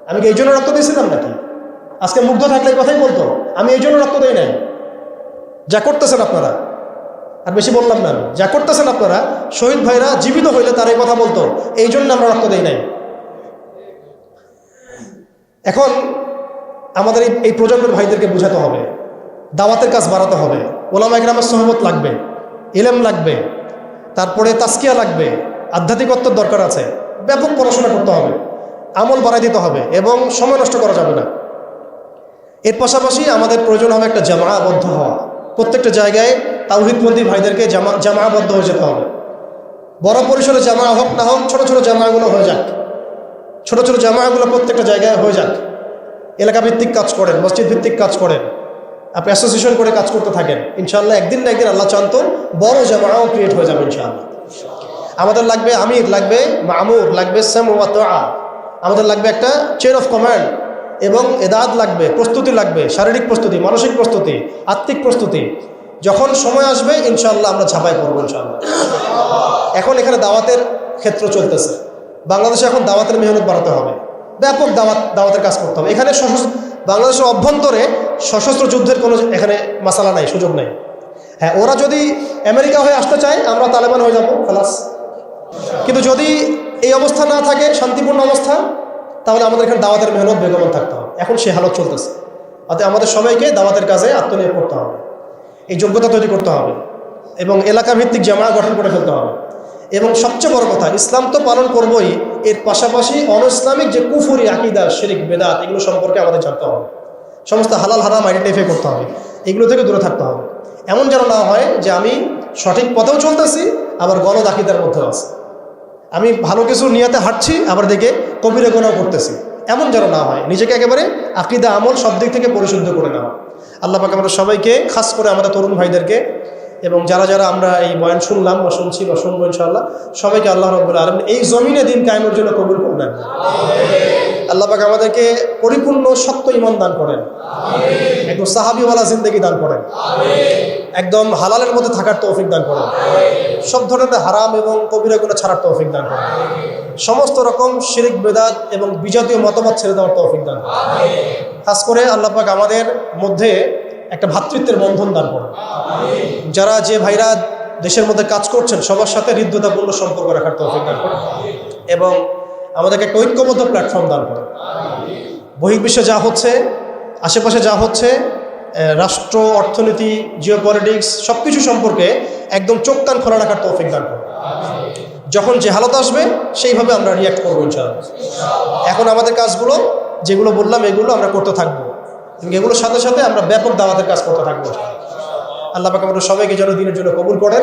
আমি কি এই জন্য রক্ত দিয়েছিলাম নাকি? আজকে মুগ্ধ থাকলে এই কথাই বলতো, আমি এই জন্য রক্ত দেই নাই। যা করতেছেন আপনারা, আর বেশি বললাম না আমি, যা করতেছেন আপনারা, শহীদ ভাইরা জীবিত হইলে তার এই কথা বলতো, এই জন্য আমরা রক্ত দেই নাই। এখন আমাদের এই প্রজন্মের ভাইদেরকে বোঝাতে হবে, দাওয়াতের কাজ বাড়াতে হবে, ওলামা ইকরামের সহমত লাগবে, ইলম লাগবে, তারপরে তাসকিয়া লাগবে, আধ্যাত্মিকত্বের দরকার আছে, ব্যাপক পড়াশোনা করতে হবে, আমল বাড়াই দিতে হবে, এবং সময় নষ্ট করা যাবে না। এর পাশাপাশি আমাদের প্রয়োজন হবে একটা জামাআবদ্ধ হওয়া। প্রত্যেকটা জায়গায় তাওহীদপন্থী ভাইদেরকে জামাআবদ্ধ হয়ে যেতে হবে। বড় পরিসরে জামা হোক না হোক, ছোট ছোট জামাগুলো হয়ে যাক, ছোট ছোট জামাগুলো প্রত্যেকটা জায়গায় হয়ে যাক। এলাকা ভিত্তিক কাজ করেন, মসজিদ ভিত্তিক কাজ করেন, আপনি অ্যাসোসিয়েশন করে কাজ করতে থাকেন, ইনশাআল্লাহ একদিন না একদিন আল্লাহ চান্ত বড় জামাও ক্রিয়েট হয়ে যাবে ইনশাআল্লাহ। আমাদের লাগবে আমির, লাগবে মামুর, লাগবে সামউ ওয়া তাআ, আমাদের লাগবে একটা চেইন অফ কমান্ড, এবং এদাদ লাগবে, প্রস্তুতি লাগবে, শারীরিক প্রস্তুতি, মানসিক প্রস্তুতি, আত্মিক প্রস্তুতি। যখন সময় আসবে ইনশাআল্লাহ আমরা ঝাঁপাই পড়বো ইনশাআল্লাহ। এখন এখানে দাওয়াতের ক্ষেত্র চলতেছে, বাংলাদেশে এখন দাওয়াতের মেহনত বাড়াতে হবে, ব্যাপক দাওয়াতের কাজ করতে হবে। এখানে বাংলাদেশের অভ্যন্তরে সশস্ত্র যুদ্ধের কোনো এখানে মাসালা নাই, সুযোগ নেই। হ্যাঁ, ওরা যদি আমেরিকা হয়ে আসতে চায়, আমরা তালেবান হয়ে যাবো, খালাস। কিন্তু যদি এই অবস্থা না থাকে, শান্তিপূর্ণ অবস্থা, তাহলে আমাদের এখানে দাওয়াতের মেহনত বেগমান থাকতে হবে। এখন সে হালত চলতেছে, অতএব আমাদের সবাইকে দাওয়াতের কাজে আত্মনিয়োগ করতে হবে, এই যোগ্যতা তৈরি করতে হবে, এবং এলাকা ভিত্তিক জামা গঠন করে ফেলতে হবে। এবং সবচেয়ে বড় কথা, ইসলাম তো পালন করবই, এর পাশাপাশি অনইসলামিক যে কুফরি আকীদা, শিরক, বেদাত, এগুলো সম্পর্কে আমাদের জানতে হবে। সমস্ত হালাল হারাম আইডেন্টিফাই করতে হবে, এগুলো থেকে দূরে থাকতে হবে। এমন যেন না হয় যে আমি সঠিক পথেও চলতেছি, আবার গলদ আকীদার মধ্যেও আছে, আমি ভালো কিছু নিয়াতে হাঁটছি, আবার দেখে কবিরা গুনাহ করতেছি, এমন যেন না হয়। নিজেকে একেবারে আকীদা, আমল সব দিক থেকে পরিশুদ্ধ করে নেওয়া। আল্লাহ পাক আমাদের সবাইকে, খাস করে আমাদের তরুণ ভাইদেরকে, এবং যারা যারা আমরা এই বয়ান শুনলাম বা শুনছি বা শুনবো ইনশাআল্লাহ, সবাইকে আল্লাহ রাব্বুল আলামিন এই জমিনে দিন কায়েমের জন্য কবুল করে নেন। আল্লাহ পাক আমাদেরকে পরিপূর্ণ সত্য ঈমান দান করেন, একদম সাহাবীওয়ালা জিন্দেগি দান করেন, একদম হালালের মধ্যে থাকার তৌফিক দান করেন, সব ধরনের হারাম এবং কবিরা গুনাহ ছাড়ার তৌফিক দান করেন, সমস্ত রকম শিরক, বেদাত এবং বিজাতীয় মতবাদ ছেড়ে দেওয়ার তৌফিক দান করেন। খাস করে আল্লাহ পাক আমাদের মধ্যে একটা ভ্রাতৃত্বের বন্ধন দান করেন। যারা যে ভাইরা দেশের মধ্যে কাজ করছেন, সবার সাথে হৃদ্যতাপূর্ণ সম্পর্ক রাখার তৌফিক দান করেন, এবং আমাদেরকে একটা ঐক্যবদ্ধ প্ল্যাটফর্ম দান করেন। বহির্বিশ্বে যা হচ্ছে, আশেপাশে যা হচ্ছে, রাষ্ট্র, অর্থনীতি, জিওপলিটিক্স, সব কিছু সম্পর্কে একদম চোখ কান খোলা রাখার তৌফিক দান করেন। যখন যে হালত আসবে সেইভাবে আমরা রিয়াক্ট করবো ইনশাআল্লাহ। এখন আমাদের কাজগুলো যেগুলো বললাম, এগুলো আমরা করতে থাকবো, এবং এগুলোর সাথে সাথে আমরা ব্যাপক দাওয়াতের কাজ করতে থাকবো। আল্লাহ পাক আমাদের সবাইকে যেন দিনের জন্য কবুল করেন।